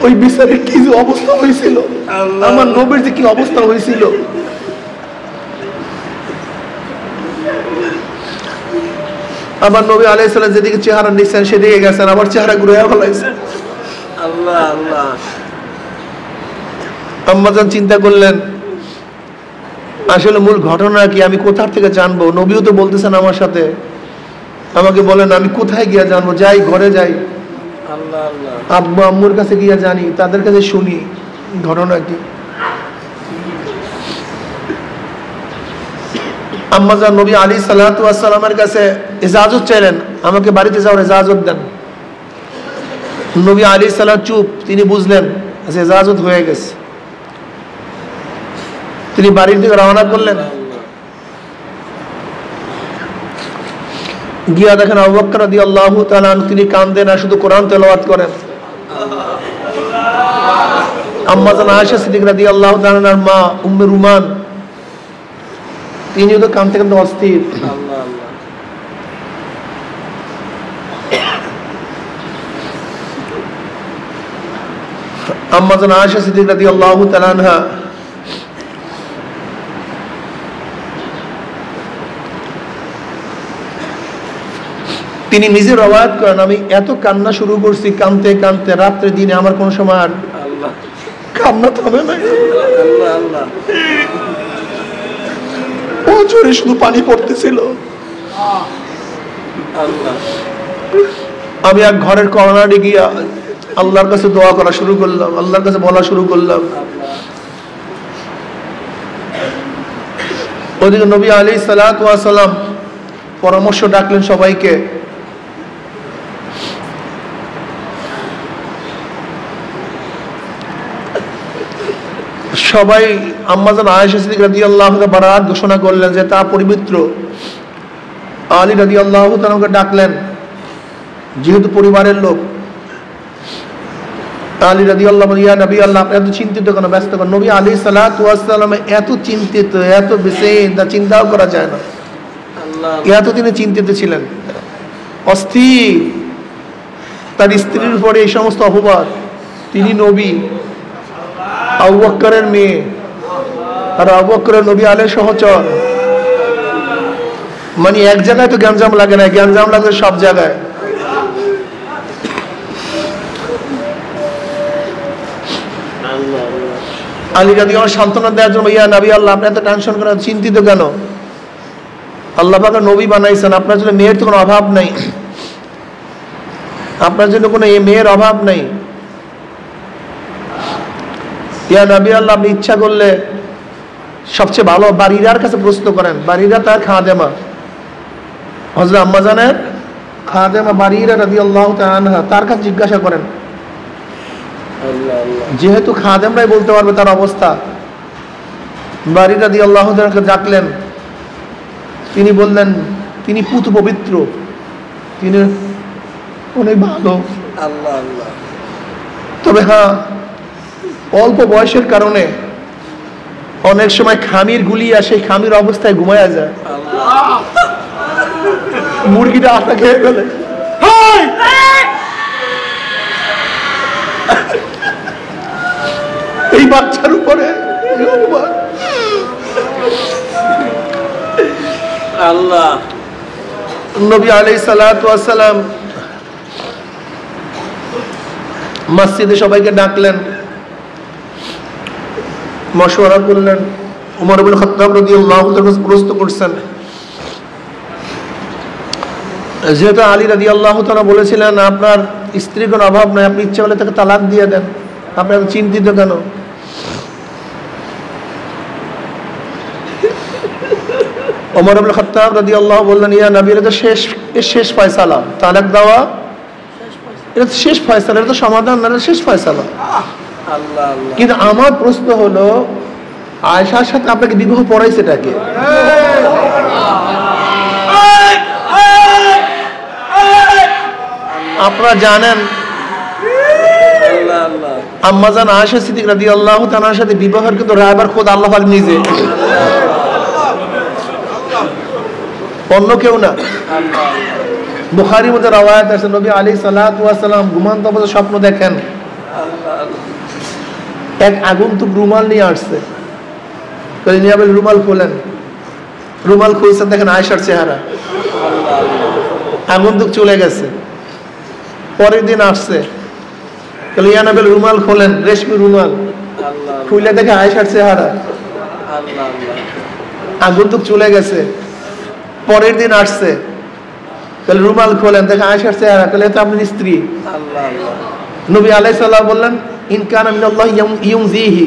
ওই বিচারের কি যে অবস্থা হয়েছিল, আমার নবীর যে কি অবস্থা হয়েছিল। আমার নবী আলাইহিস সালাম যেদিকে চেহারা নিচ্ছেন সেদিকে গেছেন, আবার চেহারা ঘুরাইয়া ফেলাইছেন। আল্লাহ আল্লাহ। আম্মাজান চিন্তা করলেন, আসলে মূল ঘটনা কি, আমি কোথা থেকে জানবো? নবীও তো বলতেছেন আমার সাথে, আমাকে বলেন আমি কোথায় গিয়া জানবো? যাই ঘরে যাই, আব্বু আম্মুর কাছে গিয়া জানি, তাদের কাছে শুনি ঘটনা কি। আম্মাজান নবী আলাইহিস সালাতু ওয়াস সালামের কাছে ইজাজত চাইলেন, আমাকে বাড়িতে যাওয়ার ইজাজত দেন। নবী আলাইহিস সালাম চুপ, তিনি বুঝলেন যে ইজাজত হয়ে গেছে। তিনি বাড়ির দিকে রওনা করলেন। গিয়া দেখেন আবু বকর রাদিয়াল্লাহু তাআলা তিনি কাঁদেন আর শুধু কোরআন তেলাওয়াত করেন। আম্মাজান আয়েশা সিদ্দিকা রাদিয়াল্লাহু তাআলার মা উম্মে রুমান তিনিও তো কাঁদতে কাঁদতে অস্থির। আম্মা জান আয়েশা সিদ্দিকা রাদিয়াল্লাহু তাআলা আনহা তিনি নিজে রওয়ায়াত করেন, আমি এত কান্না শুরু করছি, কাঁদতে কাঁদতে রাত্রে দিনে আমার কোন সময় আর কান্না থামে নাই। অঝরে শুধু পানি পড়তেছিল। আমি এক ঘরের কর্নারে গিয়া আল্লাহর কাছে দোয়া করা শুরু করলাম, আল্লাহর কাছে বলা শুরু করলাম। ওদিকে নবী আলাইহিস সালাতু ওয়াস সালাম পরামর্শ ডাকলেন সবাইকে। সবাই আম্মা জান আয়েশা সিদ্দিকা রাদিয়াল্লাহু তাআলা বারাত ঘোষণা করলেন যে তা পবিত্র। আলী রাদিয়াল্লাহু তাআলাকে ডাকলেন, যেহেতু পরিবারের লোক। আলী রাদিয়াল্লাহু ইয়া নবী আল্লাহ, আপনি এত চিন্তিত কেন, ব্যস্ত কেন? নবী আলাইহিস সালাতু ওয়াস সালাম এত চিন্তিত, এত বেচেন, তা চিন্তাও করা যায় না। এত তিনি চিন্তিত ছিলেন, অস্থির। তার স্ত্রীর উপরে এই সমস্ত অপবাদ, তিনি নবী, আবু বকরের মেয়ে, আর আবু বকরের নবী আলাইহিস সহচর। মানে এক জায়গায় তো গ্যাঞ্জাম লাগে না, গ্যাঞ্জাম লাগে সব জায়গায়। আলী রাদিয়াল্লাহু সান্ত্বনা দেওয়ার জন্য, ইয়া নবী আল্লাহ, আপনি এত টেনশন করেন, চিন্তিত কেন? আল্লাহ পাক নবী বানাইছেন, আপনার জন্য মেয়ের তো কোনো অভাব নাই, আপনার জন্য কোনো মেয়ের অভাব নাই। ইয়া নবী আল্লাহ, আপনি ইচ্ছা করলে সবচেয়ে ভালো বারিরার কাছে প্রশ্ন করেন। বারিরা তার খাদেমা, হযরত আম্মা জানের খাদেমা বারিরা রাদিয়াল্লাহু তাআলা আনহা, তার কাছে জিজ্ঞাসা করেন। যেহেতু খাদেমরাই বলতে পারবে তার অবস্থা। বারিরা রাদিয়াল্লাহু তাআলাকে ডাকলেন। তিনি বললেন তিনি পুত পবিত্র, তিনি অনেক ভালো। তবে হ্যাঁ, অল্প বয়সের কারণে অনেক সময় খামির গুলিয়া সেই খামির অবস্থায় ঘুমায়া যায়, মুরগিটা আটা খেয়ে ফেলে। এই বাচ্চার উপরে আল্লাহ নবী আলাইহিস সালাতু ওয়াস সালাম মসজিদে সবাইকে ডাকলেন, মশওয়ারা করলেন। ওমর ইবনে খাত্তাব রাদিয়াল্লাহু তাআলা প্রস্তুত করছেন। যেহেতু আলী রাদিয়াল্লাহু তাআলা বলেছিলেন আপনার স্ত্রীর কোনো অভাব নাই, আপনি ইচ্ছা করলে তাকে তালাক দিয়ে দেন, আপনি এত চিন্তিত কেন? ওমর ইবনে খাত্তাব রাদিয়াল্লাহু বললেন, ইয়া নবী, এটা তো শেষ ফয়সালা, তালাক দেওয়া এটা শেষ ফয়সালা, এটা তো সমাধান না, এটা শেষ ফয়সালা। কিন্তু আমার প্রশ্ন হলো, আয়েশার সাথে আপনাকে বিবাহ পড়াইছেটা কে? আপনারা জানেন আম্মা জান আয়েশা সিদ্দিকা রাদিয়াল্লাহু তাআলার সাথে বিবাহের কিন্তু রায়বার খোদ আল্লাহ পাক নিজে, অন্য কেউ না। বুখারীর মধ্যে রওয়ায়াত আছে, নবী আলাইহিস সালাতু ওয়াস সালাম ঘুমন্ত অবস্থায় স্বপ্ন দেখেন, এক আগন্তুক রুমাল নিয়ে আসছে। রুমাল খোলেন, রুমাল খুলছেন, দেখেন আয়েশার চেহারা। আগন্তুক চলে গেছে। পরের দিন আসছে, ইয়া নবী রুমাল খোলেন, রেশমি রুমাল খুলে দেখে আয়েশার চেহারা। আগন্তুক চলে গেছে। পরের দিন আসছে, রুমাল খোলেন, দেখে আয়েশার চেহারা। এটা আপনার স্ত্রী। নবী আলাইহিস সালাম বললেন, ইন কানা মিনাল্লাহি ইউনজিহি,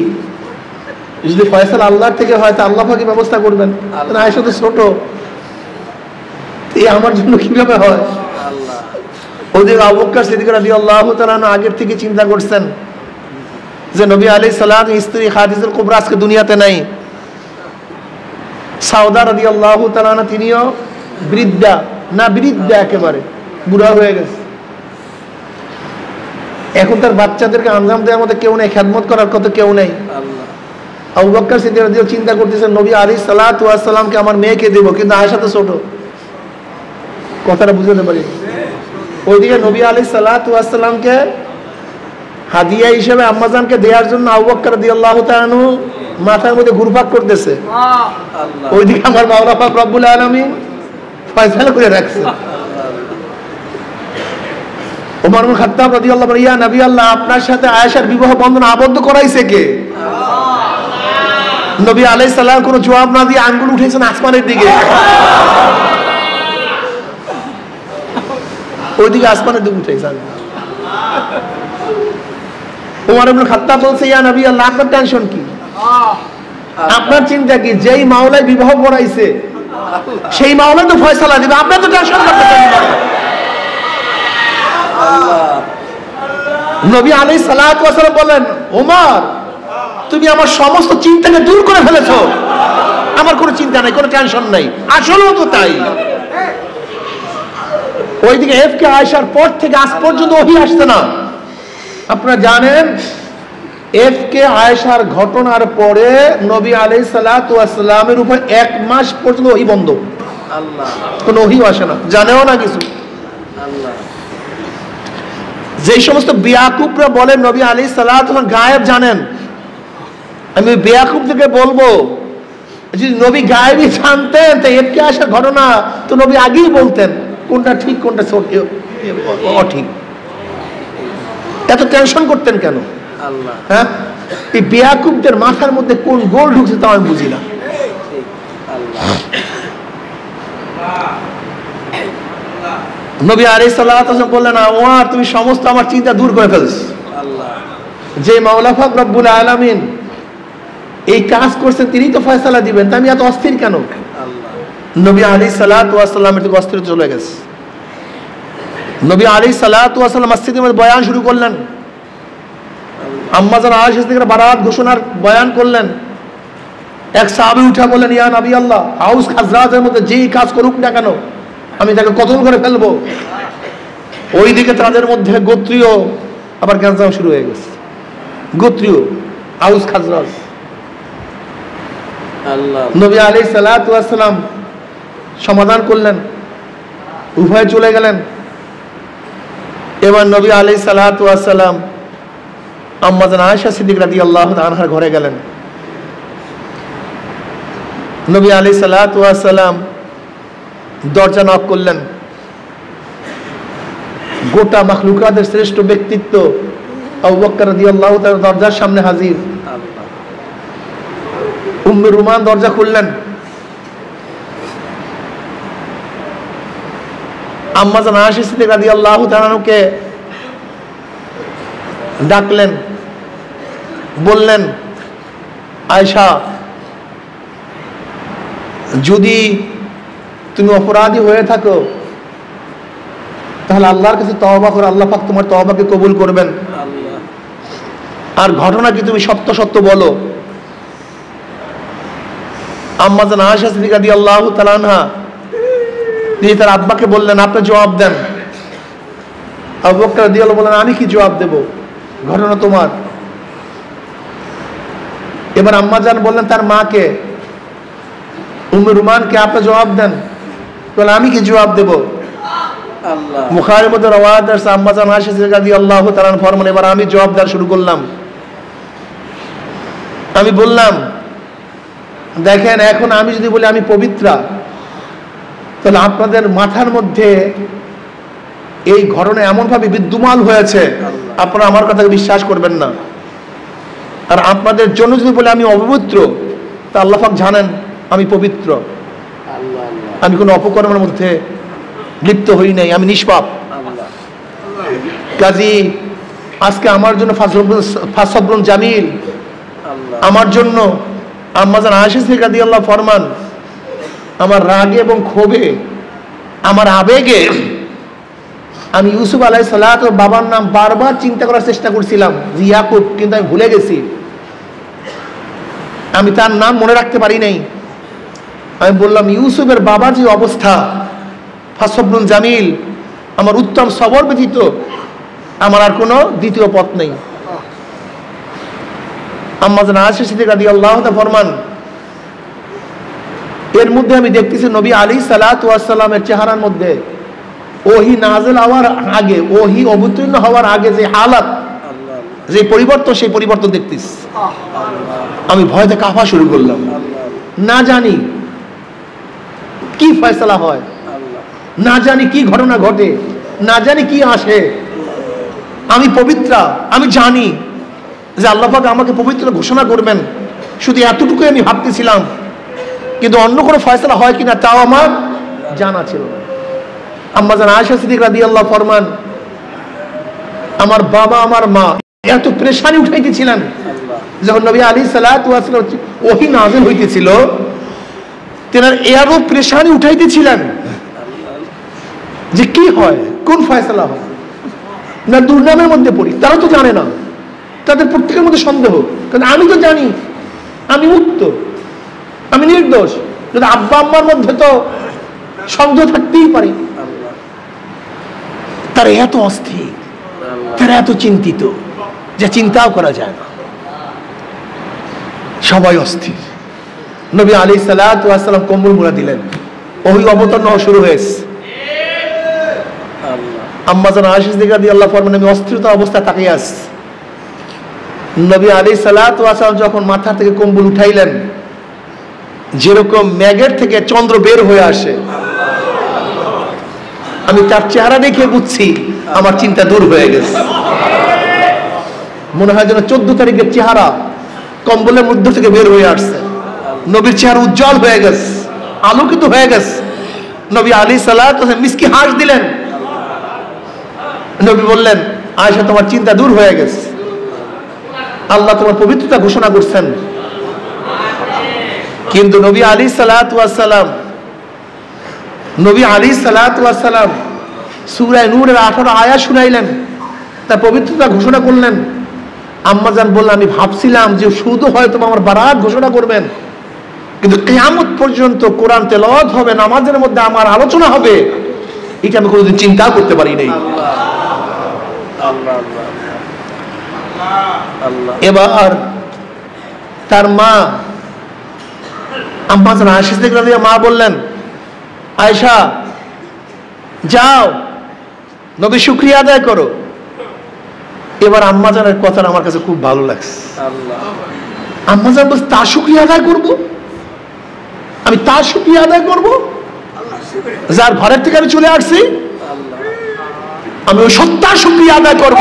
যদি ফয়সালা আল্লাহর থেকে হয় তা আল্লাহ পাকই ব্যবস্থা করবেন। আয়েশা তো ছোট, এই আমার জন্য কিভাবে হয়? ওদিকে আবু বকর সিদ্দিক রাদিয়াল্লাহু তাআলা আগের থেকে চিন্তা করছেন যে নবী আলাইহিস সালাম স্ত্রী খাদিজাতুল কুবরা আজকে দুনিয়াতে নাই। সাউদা রাদিয়াল্লাহু তাআলা তিনিও বৃদ্ধা, না বৃদ্ধা একেবারে বুড়া হয়ে গেছে। এখন তার বাচ্চাদেরকে আঞ্জাম দেওয়ার মতো কেউ নেই, খেদমত করার কত কেউ নেই। আবু বকর সিদ্দিক রাদিয়াল্লাহু চিন্তা করতেছেন, নবী আলাইহিস সালাতু ওয়াস সালামকে আমার মেয়েকে দেব, কিন্তু আয়েশা তো ছোট। কথাটা বুঝতে পারি। ওইদিকে নবী আলাইহিস সালাতু ওয়াস সালামকে হাদিয়া হিসেবে আম্মাজানকে দেওয়ার জন্য আবু বকর রাদিয়াল্লাহু তাআলা আনহু মাথার মধ্যে ঘুরপাক করতেছে, ওইদিকে আমার মাওলা পাক রব্বুল আলামিন ফয়সালা করে রাখছে। ওমর ইবনে খাত্তাব রাদিয়াল্লাহু আনহু, ইয়া নবী আল্লাহ, আপনার সাথে আয়েশার বিবাহ বন্ধন আবদ্ধ করাইছে কে? নবী আলাইহিস সালাম কোনো জবাব না দিয়ে আঙ্গুল উঠেছেন আসমানের দিকে, ওইদিকে আসমানের দিকে উঠেছেন। ওমর ইবনে খাত্তাব বলছে, ইয়া নবী আল্লাহ, আপনার টেনশন কি, আপনার চিন্তা কি? যেই মাওলাই বিবাহ করাইছে সেই মাওলা তো ফয়সালা দিবে, আপনার তো টেনশন করতেছেন না। নবী আলাইহিস সালাতু ওয়াস সালাম বলেন, ওমর, তুমি আমার সমস্ত চিন্তাকে দূর করে ফেলেছো, আমার কোনো চিন্তা নাই, কোনো টেনশন নাই। আসলেও তো তাই। ওইদিকে এফকে আয়েশার পর থেকে আজ পর্যন্ত ওহী আসছে না। আপনারা জানেন, এফকে আয়েশার ঘটনার পরে নবী আলাইহিস সালাতু ওয়াস সালামের উপর 1 মাস পর্যন্ত ওহী বন্ধ, কোনো ওহী আসে না, জানেও না কিছু। যে সমস্ত বেয়াকুবরা বলেন নবী আলাইহিস সালাতু ওয়াস সালাম গায়েব জানেন, আমি বেয়াকুবদেরকে বলবো, যদি নবী গায়েবই জানতেন তো এফকে আয়েশার ঘটনা তো নবী আগেই বলতেন কোনটা ঠিক কোনটা অঠিক। এত টেনশন করতেন কেন? হ্যাঁ, এই বেয়াকুবদের মাথার মধ্যে কোন গোল ঢুকছে তা আমি বুঝি না। নবী আলাইহিস সালাতু ওয়াস সালাম বললেন, ওমর, তুমি সমস্ত আমার চিন্তা দূর করে ফেলছ। যে মাওলা পাক রব্বুল আলামিন এই কাজ করছেন তিনি তো ফয়সালা দিবেন, তা আমি এত অস্থির কেন? নবী আলাইহিস সালাতু ওয়াস সালামের থেকে অস্থির চলে গেছে। নবী আলাইহিস সালাতু ওয়াস সালাম মসজিদের মধ্যে বয়ান শুরু করলেন। আম্মা জান আয়েশা থেকে বারাত ঘোষণার বয়ান করলেন। এক সাহাবী উঠে বললেন, ইয়া নবী আল্লাহ, আউস খাজরাজের মধ্যে যেই কাজ করুক না কেন আমি তাকে কতল করে ফেলবো। ওইদিকে তাদের মধ্যে গোত্রীয় আবার গ্যাঞ্জাম শুরু হয়ে গেছে। গোত্রীয় আউস খাজরাজ। নবী আলাইহিস সালাতু ওয়াস সালাম সমাধান করলেন, উভয়ে চলে গেলেন। এবার নবী আলাইহিস সালাতু ওয়াস সালাম আম্মা জান আয়েশা সিদ্দিকা রাদিয়াল্লাহু তাআলা আনহার ঘরে গেলেন। নবী আলাইহিস সালাতু ওয়াস সালাম দরজা নক করলেন। গোটা মাখলুকাতের শ্রেষ্ঠ ব্যক্তিত্ব আবু বকর রাদিয়াল্লাহু তাআলা দরজার সামনে হাজির। উম্মে রুমান দরজা খুললেন। আম্মা জান আয়েশা সিদ্দিকা রাদিয়াল্লাহু তাআলা আনহাকে ডাকলেন, বললেন, আয়েশা, যদি তুমি অপরাধী হয়ে থাকো তাহলে আল্লাহর কাছে তওবা করো, আল্লাহ পাক তোমার তওবাকে কবুল করবেন। আর ঘটনা কি তুমি সত্য সত্য বলো। আম্মা জান আয়েশা সিদ্দিকা রাদিয়াল্লাহু তাআলা আনহা তিনি তার আব্বাকে বললেন, আপনি জবাব দেন। আবু বকর রাদিয়াল্লাহু বললেন, আমি কি জবাব দেব, ঘটনা তোমার। এবার আম্মা জান বললেন তার মাকে, উম্মে রুমানকে, আপনি জবাব দেন। বলে, আমি কি জবাব দেব। বুখারীর মধ্যে রওয়ায়াত আছে, আম্মা জান আয়েশা সিদ্দিকা রাদিয়াল্লাহু তাআলা ফরমান, এবার আমি জবাব দেওয়া শুরু করলাম। আমি বললাম, দেখেন, এখন আমি যদি বলি আমি পবিত্রা, তাহলে আপনাদের মাথার মধ্যে এই ঘটনা এমনভাবে বিদ্যমান হয়েছে আপনারা আমার কথাকে বিশ্বাস করবেন না। আর আপনাদের জন্য যদি বলে আমি অপবিত্র, তা আল্লাহ পাক জানেন আমি পবিত্র, আমি কোনো অপকর্মের মধ্যে লিপ্ত হই নাই, আমি নিষ্পাপ। কাজী আজকে আমার জন্য ফাসবরুন জামিল, আমার জন্য আম্মা জান আয়েশা সিদ্দিকা রাদিয়াল্লাহু ফরমান, আমার রাগে এবং ক্ষোভে, আমার আবেগে আমি ইউসুফ আলাইহিস সালাতু বাবার নাম বারবার চিন্তা করার চেষ্টা করছিলাম যে ইয়াকুব, কিন্তু আমি ভুলে গেছি, আমি তার নাম মনে রাখতে পারি নাই। আমি বললাম, ইউসুফের বাবার যে অবস্থা, ফাসবরুন জামিল, আমার উত্তম সবর ব্যতীত আমার আর কোনো দ্বিতীয় পথ নেই। আম্মা জান আয়েশা সিদ্দিকা রাদিয়াল্লাহু তাআলা ফরমান, এর মধ্যে আমি দেখতেছি নবী আলাইহিস সালাতু ওয়াস সালামের চেহারার মধ্যে ওহী নাযিল হওয়ার আগে, ওহী অবতীর্ণ হওয়ার আগে যে হালাত, যে পরিবর্তন, সেই পরিবর্তন দেখতিস। আমি ভয়তে কাঁপা শুরু করলাম, না জানি কি ফয়সালা হয়, না জানি কি ঘটনা ঘটে, না জানি কি আসে। আমি পবিত্রা, আমি জানি যে আল্লাহ পাক আমাকে পবিত্র ঘোষণা করবেন, শুধু এতটুকুই আমি ভাবতেছিলাম। কিন্তু অন্য কোনো ফয়সালা হয় কিনা তাও আমার জানা ছিল না। আম্মা জান আয়েশা সিদ্দিক রাদিয়াল্লাহু ফরমান, আমার বাবা আমার মা এত পেরেশানি উঠাইতেছিলেন যখন নবী আলাইহিস সালাতু ওয়াস সালাম ওহী নাযিল হইতেছিল, তেনার এরও পেরেশানি উঠাইতেছিলেন যে কি হয়, কোন ফয়সালা হয়, না দুর্নামের মধ্যে পড়ি। তারা তো জানে না, তাদের প্রত্যেকের মধ্যে সন্দেহ। কারণ আমি তো জানি আমি মুক্ত, আমি নির্দোষ। যদি আব্বা আম্মার মধ্যে তো সন্দেহ থাকতেই পারে। তারা এত অস্থির, তারা এত চিন্তিত যে চিন্তাও করা যায় না। সবাই অস্থির। নবী আলাইহিস সালাতু ওয়াস সালাম কম্বল মুড়া দিলেন, ওহী অবতীর্ণ হওয়া শুরু হয়েছে। আম্মা জান আয়েশা সিদ্দিকা রাদিয়াল্লাহু ফরমান, আমি অস্থিরতা অবস্থায় তাকিয়ে আছি। নবী আলাইহিস সালাতু ওয়াস সালাম যখন মাথা থেকে কম্বল উঠাইলেন, যেরকম মেঘের থেকে চন্দ্র বের হয়ে আসে, আমি তার চেহারা দেখে বুঝছি আমার চিন্তা দূর হয়ে গেছে। মনে হয় যেন 14 তারিখের চেহারা কম্বলের মধ্য থেকে বের হয়ে আসছে। নবীর চেহারা উজ্জ্বল হয়ে গেছে, আলোকিত হয়ে গেছে। নবী আলাইহিস সালাতু ওয়াস সালাম মিসকি হাসি দিলেন। নবী বললেন, আয়েশা তোমার চিন্তা দূর হয়ে গেছে, আল্লাহ তোমার পবিত্রতা ঘোষণা করছেন। কিন্তু নবী আলাইহিস সালাতু ওয়াস সালাম, নবী আলাইহিস সালাতু ওয়াস সালাম সূরা নূরের 18 আয়াত শুনাইলেন, তার পবিত্রতা ঘোষণা করলেন। আম্মা জান বললেন, আমি ভাবছিলাম যে শুধু হয়তো আমার বারাত ঘোষণা করবেন, কিন্তু কিয়ামত পর্যন্ত কোরআন তেলাওয়াত হবে, নামাজের মধ্যে আমার আলোচনা হবে, এটা আমি কোনোদিন চিন্তা করতে পারি নাই। এবার তার মা আম্মা জান আয়েশা সিদ্দিকা রাদিয়াল্লাহু মা বললেন, আয়েশা যাও নবী শুকরিয়া আদায় করো। এবার আম্মা জানের কথা আমার কাছে খুব ভালো লাগছে। আম্মা জান বলছে, তার শুকরিয়া আদায় করব? আমি তার শুকরিয়া আদায় করব যার ঘরের থেকে আমি চলে আসছি? আমি ওই সত্তার শুকরিয়া আদায় করব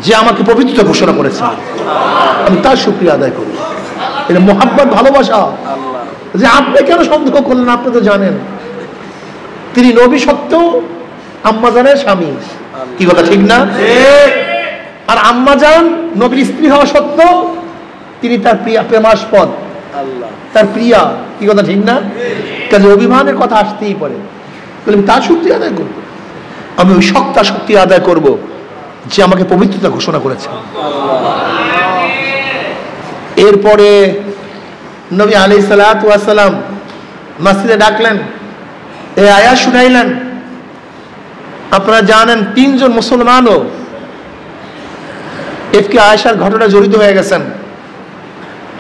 যে আমাকে পবিত্রতা ঘোষণা করেছে। আমি তার শুকরিয়া আদায় করব। এটা মোহাব্বত, ভালোবাসা। যে আপনি কেন সন্দেহ করলেন? আপনি তো জানেন তিনি নবী সত্ত্বেও আম্মা জানের স্বামী। কি কথা ঠিক না? আর আম্মা জান নবীর স্ত্রী হওয়া সত্ত্বেও তিনি তার প্রিয়া, প্রেমাস্পদ, তার প্রিয়া। কি কথা ঠিক না? কাজে অভিমানের কথা আসতেই পারে। আমি তার শক্তি আদায় করবো, আমি ওই সত্তা শক্তি আদায় করব যে আমাকে পবিত্রতা ঘোষণা করেছে। এরপরে নবী আলাইহিস সালাতু ওয়াস সালাম মসজিদে ডাকলেন, এই আয়াত শুনাইলেন। আপনারা জানেন 3 জন মুসলমানও এফকে আয়েশার ঘটনা জড়িত হয়ে গেছেন।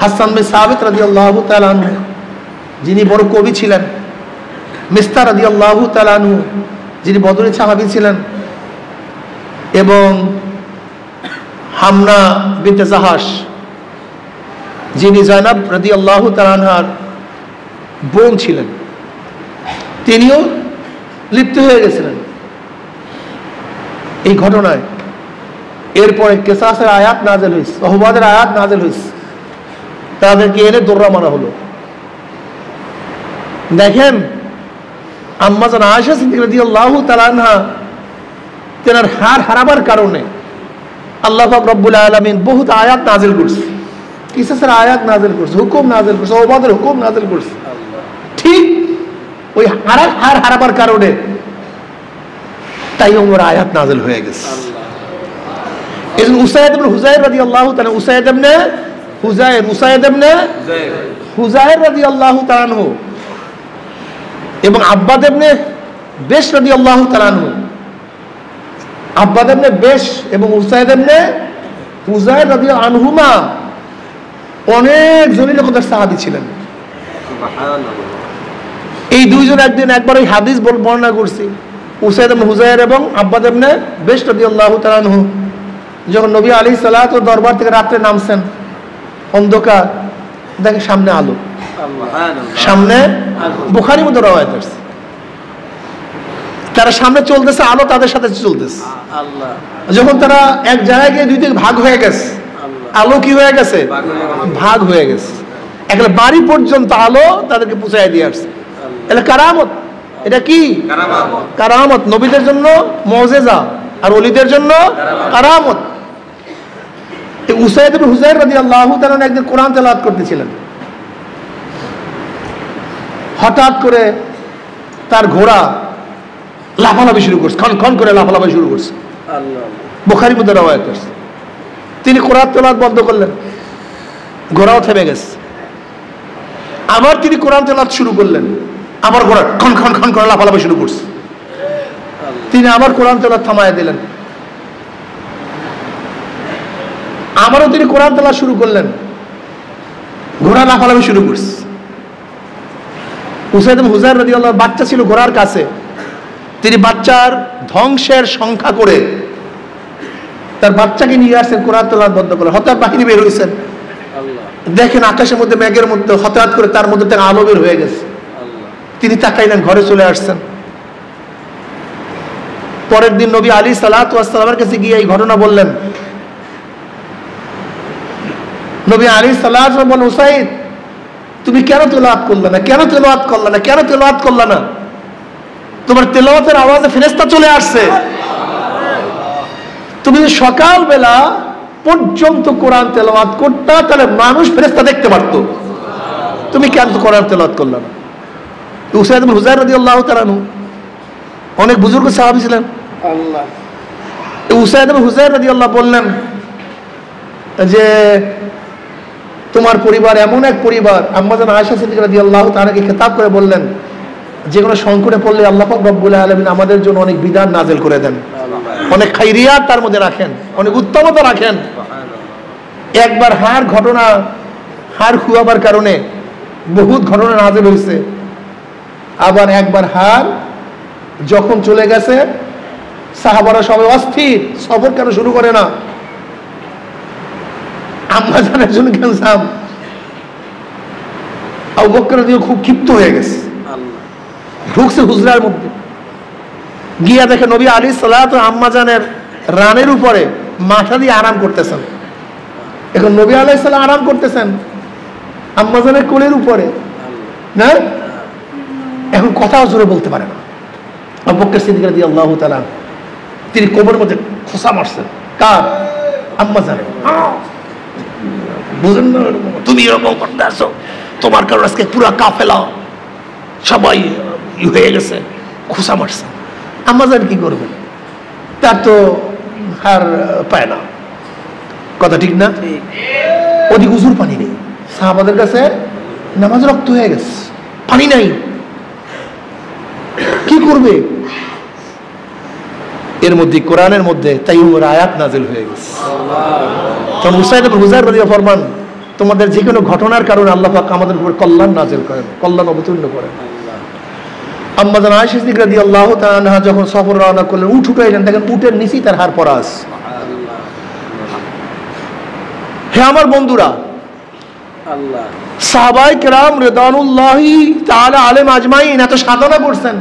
হাসান বিন সাবিত রাদিয়াল্লাহু তাআলা আনহু, যিনি বড় কবি ছিলেন, মিস্তাহ রাদিয়াল্লাহু তাআলা আনহু, যিনি বদরি সাহাবী ছিলেন, এবং হামনা বিনতে জাহাশ, যিনি জায়নাব রাদিয়াল্লাহু তাআলা আনহার বোন ছিলেন, তিনিও লিপ্ত হয়ে গেছিলেন এই ঘটনায়। এরপরে কিসাসের আয়াত নাযিল হয়েছে, তওবাদের আয়াত নাযিল হয়েছে, তাদেরকে এনে দৌড়া মারা হলো। দেখেন আম্মা জান আয়েশা সিদ্দিকা রাদিয়াল্লাহু তাআলা আনহা তেনার হার হারাবার কারণে আল্লাহ পাক রব্বুল আলামিন বহুত আয়াত নাযিল করছে, কিসাসের আয়াত নাযিল করছে, হুকুম নাযিল করছে, তওবাদের হুকুম নাযিল করছে। ঠিক ওই হার হারাবার কারণে তাই ওমর আয়াত নাযিল হয়ে গেছে। এজন্য উসাইদ ইবনে হুযায়র রাদিয়াল্লাহু তাআলা, উসাইদ ইবনে হুযায়র রাদিয়াল্লাহু তাআলা আনহু এবং আব্বাদ ইবনে বেশ রাদিয়াল্লাহু তাআলা আনহু, আব্বাদ ইবনে বেশ এবং উসাইদ ইবনে হুযায়র রাদিয়াল্লাহু আনহুমা অনেক জলিলকদার সাহাবী ছিলেন। এই দুইজন একবার ওই হাদিস বর্ণনা করছি, উসাইদ ইবনে হুযায়র এবং আব্বাদ ইবনে বেশ রাদিয়াল্লাহু তাআলা আনহু যখন নবী আলাইহিস সালাত দরবার থেকে রাত্রে নামছেন, অন্ধকার, দেখে সামনে আলো, সামনে বুখারীর মধ্যে রওয়ায়াত আছে, তারা সামনে চলতেছে, আলো তাদের সাথে চলতেছে। যখন তারা এক জায়গায় গিয়ে দুই দিকে ভাগ হয়ে গেছে, আলো কি হয়ে গেছে? ভাগ হয়ে গেছে। একটা বাড়ি পর্যন্ত আলো তাদেরকে পৌঁছায় দিয়ে আসছে। এটা কারামত। এটা কি কারামত? নবীদের জন্য মুজিজা আর ওলিদের জন্য কারামত। উসাইদ ইবনে হুযাইর রাদিয়াল্লাহু তাআলা একদিন কোরআন তেলাওয়াত করতেছিলেন, হঠাৎ করে তার ঘোড়া লাফালাফি শুরু করছে, খন করে লাফালাফি শুরু করছে। বুখারীর মধ্যে রওয়ায়াত আছে। তিনি কোরআন তেলাওয়াত বন্ধ করলেন, ঘোড়াও থেমে গেছে। আবার তিনি কোরআন তেলাওয়াত শুরু করলেন, আবার ঘোড়া খন করে লাফালাফি শুরু করছে। তিনি আবার কোরআন তেলাওয়াত থামায় দিলেন, আবারও তিনি কোরআন তেলাওয়াত শুরু করলেন, ঘোড়া লাফালাফি শুরু করছে। উসাইদ ইবনে হুযাইর রাদিয়াল্লাহু বাচ্চা ছিল ঘোড়ার কাছে, তিনি বাচ্চার ধ্বংসের সংখ্যা করে তার বাচ্চাকে নিয়ে আসছেন, কোরআন তেলাওয়াত বন্ধ করে। হঠাৎ বাহিনী বের হয়েছেন, দেখেন আকাশের মধ্যে মেঘের মধ্যে হঠাৎ করে তার মধ্যে থেকে আলো বের হয়ে গেছে। তিনি তাকাইলেন, ঘরে চলে আসছেন। পরের দিন নবী আলাইহিস সালাতু ওয়াস সালামের কাছে গিয়ে এই ঘটনা বললেন। নবী আলাইহিস সালাতু ওয়াস সালাম বলেন, উসাইদ তুমি কেন তেলাওয়াত করলে না, কেন তেলাওয়াত করলে না, কেন তেলাওয়াত করলে না? তোমার তেলাওয়াতের আওয়াজে ফেরেশতা চলে আসছে। তুমি সকালবেলা পর্যন্ত কোরআন তেলাওয়াত করতা, তাহলে মানুষ ফেরেশতা দেখতে পারতো। তুমি কেন কোরআন তেলাওয়াত করলে না? উসাইদ ইবনে হুযাইর রাদিয়াল্লাহু তাআলা অনেক বুজুর্গ সাহাবী ছিলেন। উসাইদ ইবনে হুযাইর রাদিয়াল্লাহু বললেন যে তোমার পরিবার এমন এক পরিবার, আম্মা জান আয়েশা সিদ্দিকা রাদিয়াল্লাহু তাআলাকে খেতাব করে বললেন, যে কোনো সংকটে পড়লে আল্লাহ পাক রব্বুল আলামিন আমাদের জন্য অনেক বিধান নাযিল করে দেন, অনেক খাইরিয়াত তার মধ্যে রাখেন, অনেক উত্তমতা রাখেন। একবার হাড় খুয়াবার কারণে বহুত ঘটনা নাযিল হয়েছে। আবার একবার হাড় যখন চলে গেছে, সাহাবারা সবাই অস্থির, সফর কেন শুরু করে না? আম্মা জানের জন্য কেন সাম? আবু বকর রাদিয়াল্লাহু খুব ক্ষিপ্ত হয়ে গেছে, ঢুকছে হুজরার মধ্যে, গিয়া দেখে নবী আলাইহিস সালাতু আম্মা জানের রানের উপরে মাথা দিয়ে আরাম করতেছেন। এখন নবী আলাইহিস সালাম আরাম করতেছেন আম্মা জানের কোলের উপরে, না? এখন কথাও জোরে বলতে পারে না। আবু বকর সিদ্দিক রাদিয়াল্লাহু তাআলা তিনি কোমরের মধ্যে খোঁচা মারছেন। কার? আম্মা জানের। বুঝেন না, তুমি এরকম করতে আসো, তোমার কারণে আজকে পুরো কাফেলা সবাই হয়ে গেছে, খোঁচা মারছে। আম্মা জান কি করবেন? তার তো হার পায় না, কথা ঠিক না? ওদিক উজুর পানি নেই, সাহাবাদের কাছে নামাজ রক্ত হয়ে গেছে, পানি নাই, কি করবে? এর মধ্যে কোরআনের মধ্যে তাইয়ুমের আয়াত নাযিল হয়ে গেছে। তখন উসাইদ ইবনে হুযাইর রাদিয়াল্লাহু ফরমান, তোমাদের যে কোনো ঘটনার কারণে আল্লাহ পাক আমাদের উপর কল্যাণ নাযিল করেন, কল্যাণ অবতীর্ণ করেন। আম্মা জান আয়েশা সিদ্দিকা রাদিয়াল্লাহু তাআলা আনহা যখন সফর রওনা করলেন, উঠাইলেন, দেখেন উটের নিচেই তার হাড় পড়া আছে। হে আমার বন্ধুরা, সাহাবায়ে কেরাম রিদওয়ানুল্লাহি তাআলা আলাইহিম আজমাইন এত সাধনা করছেন,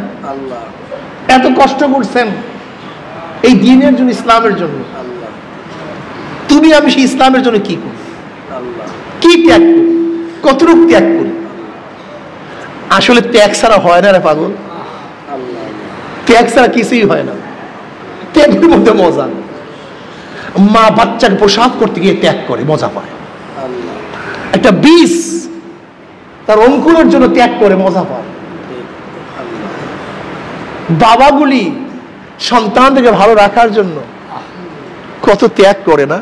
এত কষ্ট করছেন এই দ্বীনের জন্য, ইসলামের জন্য। তুমি আমি সেই ইসলামের জন্য কি করি, কি ত্যাগ করি, কতটুকু ত্যাগ করি? আসলে ত্যাগ ছাড়া হয় না রে পাগল, ত্যাগ ছাড়া কিছুই হয় না। ত্যাগের মধ্যে মজা। মা বাচ্চাকে প্রসাদ করতে গিয়ে ত্যাগ করে, মজা পায়। একটা বীজ তার অঙ্কুরের জন্য ত্যাগ করে, মজা পায়। বাবাগুলি সন্তানদেরকে ভালো রাখার জন্য কত ত্যাগ করে না?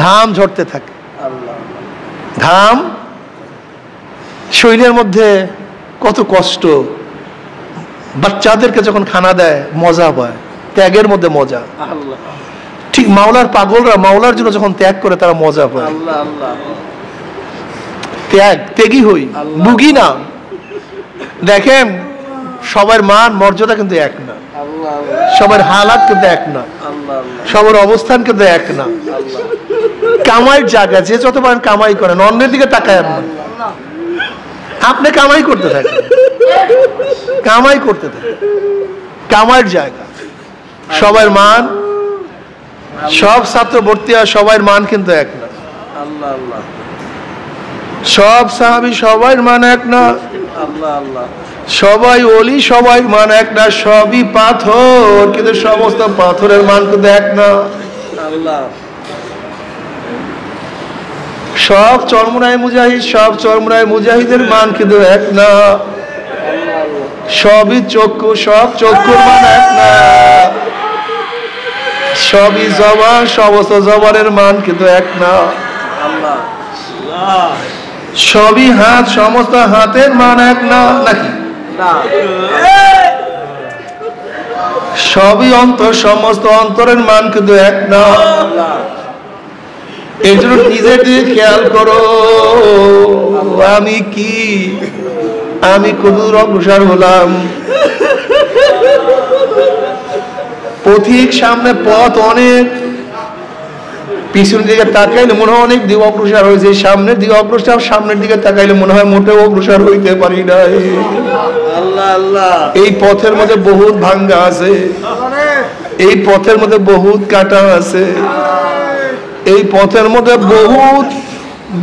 ঘাম ঝরতে থাকে, ঘাম শরীরের মধ্যে কত কষ্ট। বাচ্চাদেরকে যখন খানা দেয় মজা পায়, ত্যাগের মধ্যে মজা। ঠিক মাওলার পাগলরা মাওলার জন্য যখন ত্যাগ করে তারা মজা পায়। ত্যাগী হই, বুগি না। দেখেন সবার মান মর্যাদা কিন্তু এক না। সবার হালাত কিন্তু এক না, সবার অবস্থান কিন্তু এক না। কামাইয়ের জায়গা, যে যত পারেন কামাই করেন, অন্যের দিকে তাকায় না। আপনি কামাই করতে থাকেন, কামাই করতে থাকেন, কামাইয়ের জায়গা। সবার মান, সব ছাত্র ভর্তি আর সবার মান কিন্তু এক না। সব সাহাবী সবাই মান এক না, সবাই ওলি সবাই মান এক না। সবই পাথর, কিন্তু সমস্ত পাথরের মান কিন্তু এক না। সব চরমুনায় মুজাহিদ, সব চরমুনায় মুজাহিদের মান কিন্তু এক না। সবই চক্ষু, সব চক্ষুর মান এক না। সবই জবান, সমস্ত জবানের মান কিন্তু এক না। সবই হাত, সমস্ত হাতের মান এক না, নাকি? সবই অন্তর, সমস্ত অন্তরের মান কিন্তু এক না। এই জন্য নিজের দিকে খেয়াল করো, আমি কি, আমি কতদূর অগ্রসর হলাম। পথিক সামনে পথ অনেক, পিছনের দিকে তাকাইলে মনে হয় অনেক দিক অগ্রসর হয়েছে, সামনের দিকে অগ্রসর, সামনের দিকে তাকাইলে মনে হয় মোটেও অগ্রসর হইতে পারি নাই। এই পথের মধ্যে বহুত ভাঙ্গা আছে, এই পথের মধ্যে বহুত কাটা আছে, এই পথের মধ্যে বহুত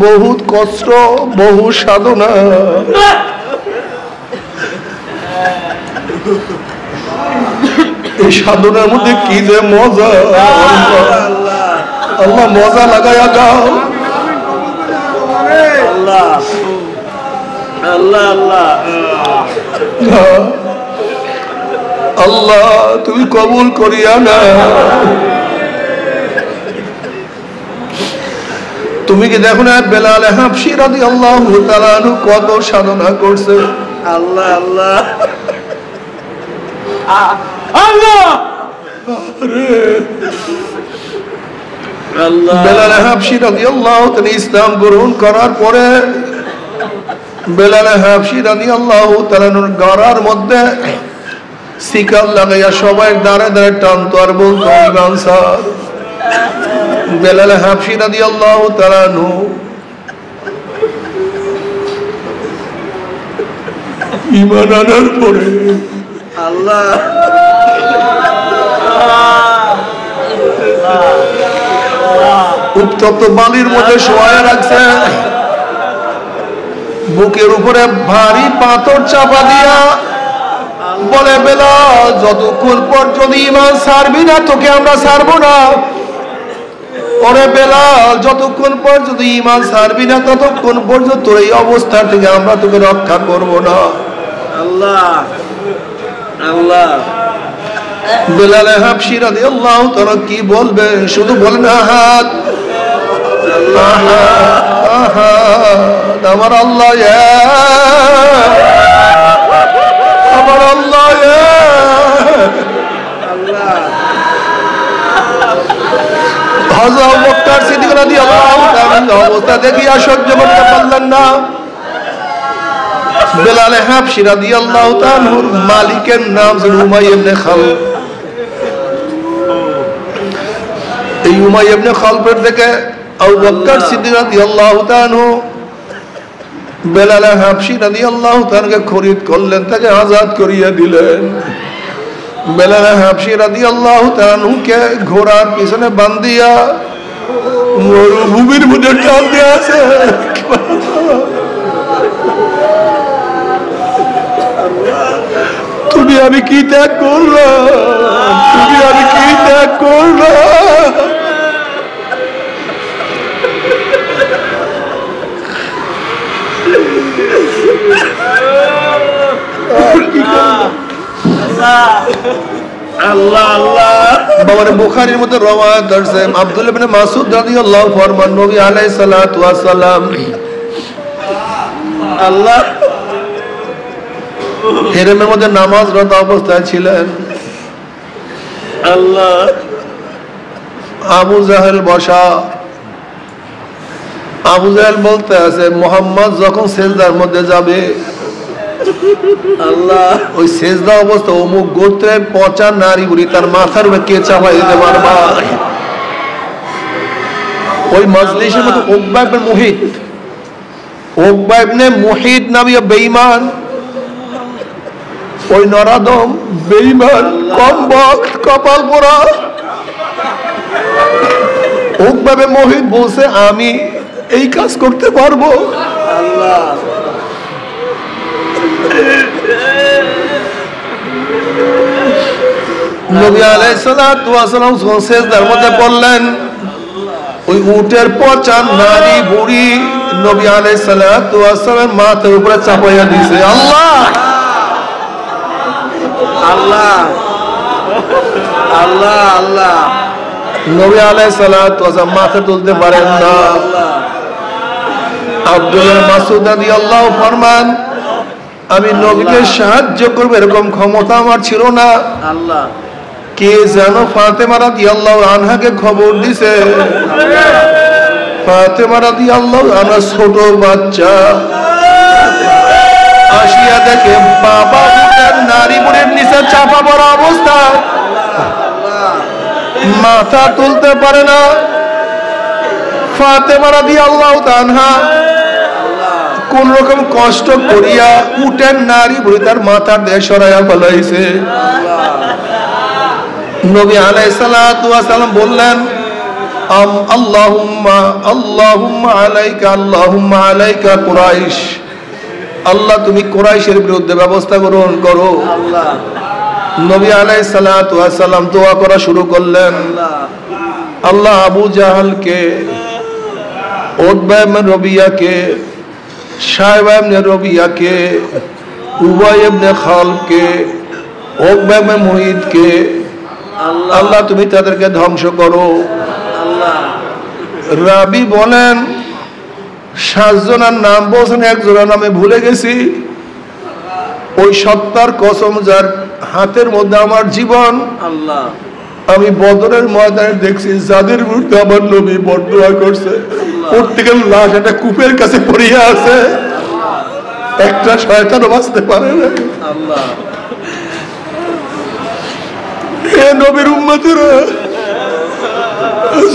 বহুত কষ্ট, বহু সাধনা। এই সাধনার মধ্যে কি যে মজা, আল্লাহ মজা লাগাইয়া দাও। আল্লাহ তুমি কবুল করিয়া না। তুমি কি দেখো না বেলাল হাবশী রাদিয়াল্লাহু তাআলা আনহু কত সাধনা করছে। আল্লাহ আল্লাহ আল্লাহ, বেলাল হাবশী রাদিয়াল্লাহু তাআলা ইসলাম গ্রহণ করার পরে বেলাল হাবশী রাদিয়াল্লাহু তাআলার গলার মধ্যে শিকল লাগাইয়া সবাই দাঁড়ে দাঁড়ে টানতো আর বলতো ইমাম স্যার। বেলাল হাবশী রাদিয়াল্লাহু তাআলা ঈমান আনার পরে আল্লাহ উত্তপ্ত বালির মধ্যে শোয়ায় রাখছে, বুকের উপরে ভারী পাথর চাপা দিয়া বলে বেলাল যতক্ষণ পর্যন্ত ঈমান ছাড়বি না তোকে আমরা ছাড়বো না। ওরে বেলাল যতক্ষণ পর্যন্ত ঈমান ছাড়বি না ততক্ষণ পর্যন্ত তোর এই অবস্থা থেকে আমরা তোকে রক্ষা করব না। আল্লাহ আল্লাহ। বেলাল হাবশী রাদিয়াল্লাহু তাআলা কি বলবে, শুধু বলেন আহাদ আহাদ, আমার আল্লাহ আমার আল্লাহ আল্লাহ। হযরত আবু বকর সিদ্দিক রাদিয়াল্লাহু তাআলা অবস্থা দেখিয়া সহ্য করতে পারলেন না। বেলাল হাবশী রাদিয়াল্লাহু তাআলার মালিকের নাম ছিল উমাইয়া ইবনে খালদ। এই উমাইয়া ইবনে খালদের থেকে আবু বকর সিদ্দিক রাদিয়াল্লাহু তাআলা বেলাল হাবশী রাদিয়াল্লাহু তাআলাকে খরিদ করলেন, তাকে আজাদ করিয়ে দিলেন। বেলাল হাবশী রাদিয়াল্লাহু তাআলাকে ঘোড়ার পিছনে বান্ধিয়া মরুভূমির মধ্যে টান দিয়ে আছে। তুমি আমি কি ত্যাগ করলাম, তুমি আমি কি ত্যাগ করলাম। আল্লাহ আল্লাহ। বাবার বুখারীর মধ্যে রওয়ায়াত আছে, আব্দুল্লাহ ইবনে মাসউদ রাদিয়াল্লাহু আনহু ফরমান নবী আলাইহিস সালাতু ওয়াস সালাম আল্লাহ হেরেমের মধ্যে নামাজরত অবস্থায় ছিলেন। আল্লাহ আবু জাহেল বসা, আবু জাহেল বলতে আছে মুহাম্মদ যখন সিজদার মধ্যে যাবে আল্লাহ ওই সেজদা অবস্থা অমুক গোত্রের পচা নারী বুড়ি তার মাথার উপরে কে চাপাই দিতে পারবা? ওই মজলিসের মধ্যে উকবা ইবনে মুহিত, উকবা ইবনে মুহিত নামে বেঈমান, ওই নরাদম বেঈমান কমবক্ত কপাল পোড়া উকবা ইবনে মুহিত বলছে আমি এই কাজ করতে পারবো? আল্লাহ নবী আলাইহিস সালাতু ওয়াস সালাম সেজদার মধ্যে পড়লেন। ওই উটের পচা নারী বুড়ি নবী আলাইহিস সালাতু ওয়াস সালামের মাথার উপরে চাপাইয়া দিয়েছে। আল্লাহ আল্লাহ আল্লাহ আল্লাহ নবী আলাইহিস সালাতু ওয়াস সালাম মাথা তুলতে পারেন না। আব্দুল্লাহ মাসউদ রাদিয়াল্লাহু ফরমান, আমি নবীকে সাহায্য করব এরকম ক্ষমতা আমার ছিল না। আল্লাহ কে যেন ফাতেমা রাদিয়াল্লাহু আনহাকে খবর দিছে। ফাতেমা রাদিয়াল্লাহু আনহা ছোট বাচ্চা, আসিয়া দেখে বাবা উটের নারী বুড়ির নিচে চাপা পড়া অবস্থা, মাথা তুলতে পারে না। ফাতেমা রাদিয়াল্লাহু আনহা কোন রকম কষ্ট করিয়া উটের নারী বুড়ি তার মাথার দিয়ে সরাইয়া ফেলাইছে। নবী আলাইহিস সালাতু ওয়াস সালাম বললেন, আল্লাহুম্মা আল্লাহুম্মা আলাইকা আল্লাহুম্মা আলাইকা কুরাইশ, আল্লাহ তুমি কুরাইশের বিরুদ্ধে ব্যবস্থা গ্রহণ করো। নবী আলাইহিস সালাতু ওয়াস সালাম দোয়া করা শুরু করলেন, আল্লাহ আবু জাহালকে, উতবা ইবনে রবিয়াকে, শায়বা ইবনে রবিয়াকে, উবাই ইবনে খালকে, উকবা ইবনে মুহিতকে আল্লাহ তুমি তাদেরকে ধ্বংস করো। রাবি বলেন 7 জনের নাম বলছেন, 1 জনের নামে ভুলে গেছি। ওই সত্তার কসম যার হাতের মধ্যে আমার জীবন, আল্লাহ আমি বদরের ময়দানে দেখছি যাদের বিরুদ্ধে আমার নবী বদদুয়া করছে প্রত্যেকের লাশ একটা কূপের কাছে পড়িয়া আছে, একটা শয়তানও বাঁচতে পারে না। আল্লাহ হে নবীর উম্মতেরা,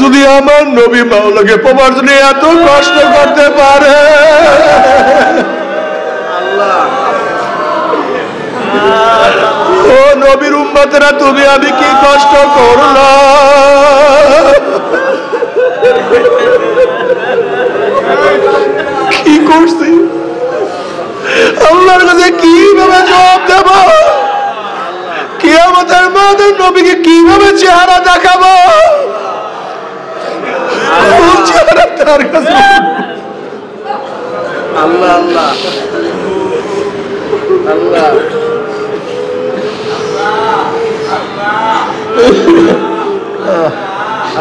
যদি আমার নবী মাওলাকে পাওয়ার জন্য এত কষ্ট করতে পারে, আল্লাহ ও নবীর উম্মতেরা তুমি আমি কি কষ্ট করলাম, কি করছি, আল্লাহর কাছে কিভাবে জবাব দেব, কিয়ামতের মাঠে নবীকে কিভাবে চেহারা দেখাবো, চেহারা তার কাছে। আল্লাহ আল্লাহ আল্লাহ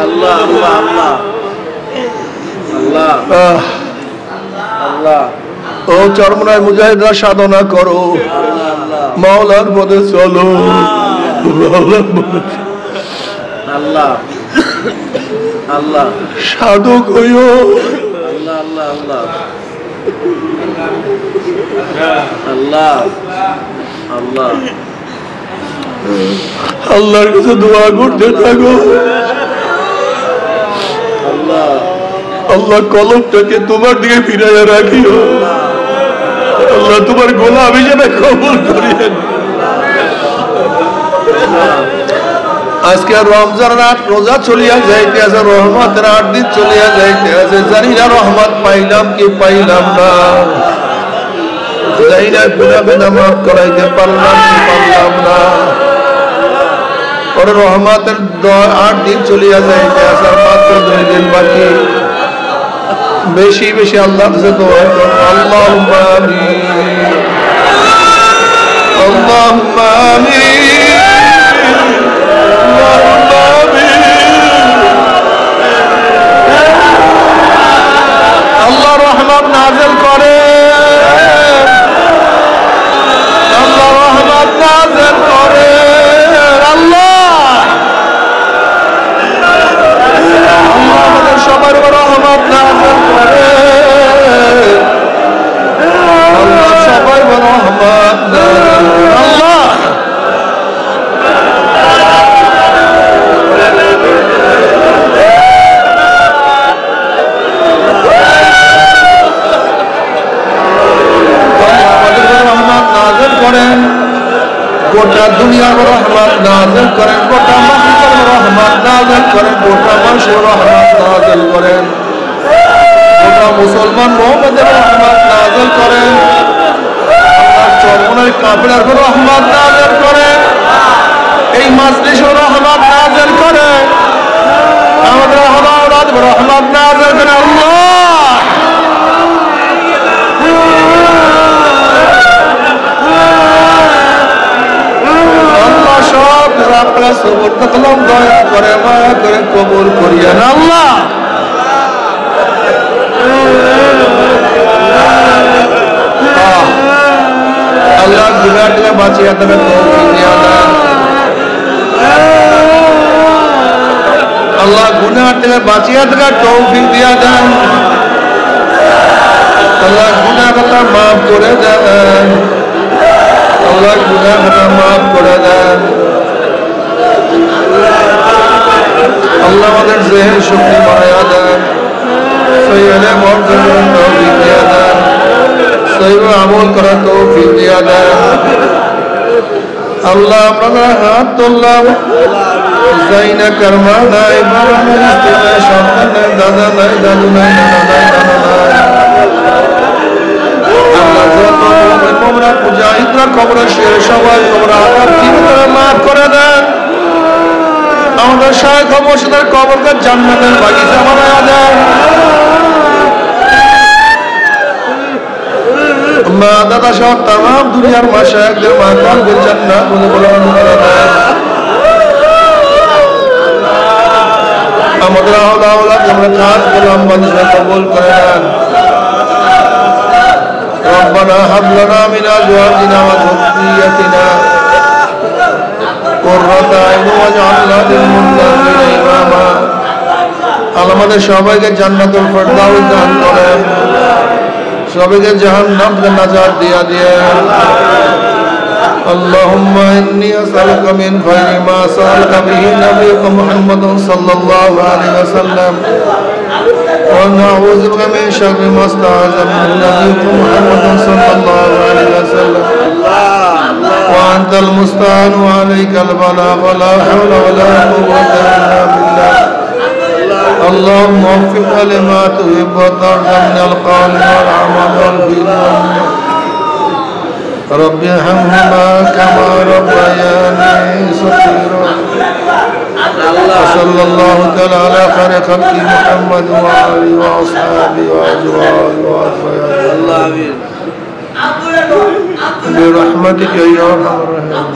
আল্লাহ আল্লাহ আল্লাহ আল্লাহ ও চরমনায় মুজাহিদরা সাধনা করো, মাওলার পথে চলো, মাওলার পথে আল্লাহ আল্লাহ সাধক হইও। আল্লাহ আল্লাহ আল্লাহ আল্লাহ আল্লাহর কাছে দোয়া করতে থাকো। আল্লাহ আল্লাহ কলমটাকে তোমার দিকে ফিরাইয়া রাখিও। আল্লাহ তোমার গোলাম হিসেবে কবুল করিয়েন। আজকে রমজানের 8 রোজা চলিয়া যাইতে আছে, রহমতের 8 দিন চলিয়া যাইতে আছে, জানি না রহমত পাইলাম কি পাইলাম না, জানি না গুনাহ বেদা মাফ করাইতে পারলাম কি পারলাম না। ওর রহমতের 8 দিন চলিয়া যাইতে আছে, মাত্র 2 দিন বাকি। বেশি বেশি আল্লাহর কাছে দোয়া করো। আল্লাহুম্মা আমিন, আল্লাহুম্মা আমিন, আল্লাহুম্মা আমিন। আল্লাহ রহমত নাযিল করে, আল্লাহ রহমত নাযিল করে। আমাদের সবার উপর রহমত নাযিল করে, আল্লাহ সবার উপর রহমত আল্লাহ দুনিয়ার রহমত নাযিল করেন, গোটা মাখলুকের রহমত নাযিল করেন, গোটা মানুষের রহমত নাযিল করেন, গোটা মুসলমান মুমিনদের রহমত নাযিল করেন, আল্লাহ চরমনের কাফেরের উপর রহমত নাযিল করেন, এই মাজলিসের রহমত নাযিল করেন, আমাদের আওলাদ রহমত নাযিল করেন। আল্লাহ সব আপনারা সবর তাকলাম দয়া করে মায়া করে কবুল করিয়েন আল্লাহ। আল্লাহ গুনাহ থেকে বাঁচিয়ে দেবেন, তৌফিক দিয়ে দেন আল্লাহ, গুনাহ থেকে বাঁচিয়ে দেবেন, তৌফিক দিয়ে দেন আল্লাহ, গুনাহ কথা মাফ করে দেন আল্লাহ, গুনাহ কথা মাফ করে দেন আল্লাহ, আমাদের জেহেন শক্তি বাড়াইয়া দেন, সহি ইলম অর্জনের তৌফিক দিয়ে দেন, সহি আমল করার তৌফিক দিয়ে দেন আল্লাহ। আমরা হাত তুললাম, যাইনা কর্মা নাই, বাবা নাই, স্ত্রী নাই, সন্তান নাই, দাদা নাই, দাদু নাই, নানা নাই, নানা নাই আল্লাহ, যত মুমিন মুজাহিদরা কবরে শুয়ে সবাই কবরে আযাব থেকে মাফ করে দেন, আমাদের শায়েখ মুর্শিদের কবরকে জান্নাতের বাগিচা বানায়া দেন, মা দাদা সহ তামাম দুনিয়ার মাশায়েখদের মাকামকে জান্নাত বলে করে দেন, আমাদের আওলাদ আমরা খাস গোলাম বাদশা কবুল করে নেন। ربنا هب لنا من ازواجنا وذرياتنا قرة اعين واجعلنا للمتقين اماما। আমাদের সবাইকে জান্নাতুল ফেরদাউস দান করেন, সবাইকে জাহান্নাম থেকে নাজাত দিয়া দিয়েন। اللهم إني أسألك من خير ما سألك به نبيك محمد صلى الله عليه وسلم، ونعوذ بك من شر ما استعاذ منه نبيك محمد صلى الله عليه وسلم، وأنت المستعان وعليك البلاغ ولا حول ولا قوة إلا بالله. اللهم وفقنا لما تحب وترضى من القول والعمل والفعل. رب ارحمهما كما ربياني صغيرا. وصلى الله تعالى على خير خلق محمد وآله وأصحابه وأزواجه وأذريته برحمتك يا أرحم الراحمين.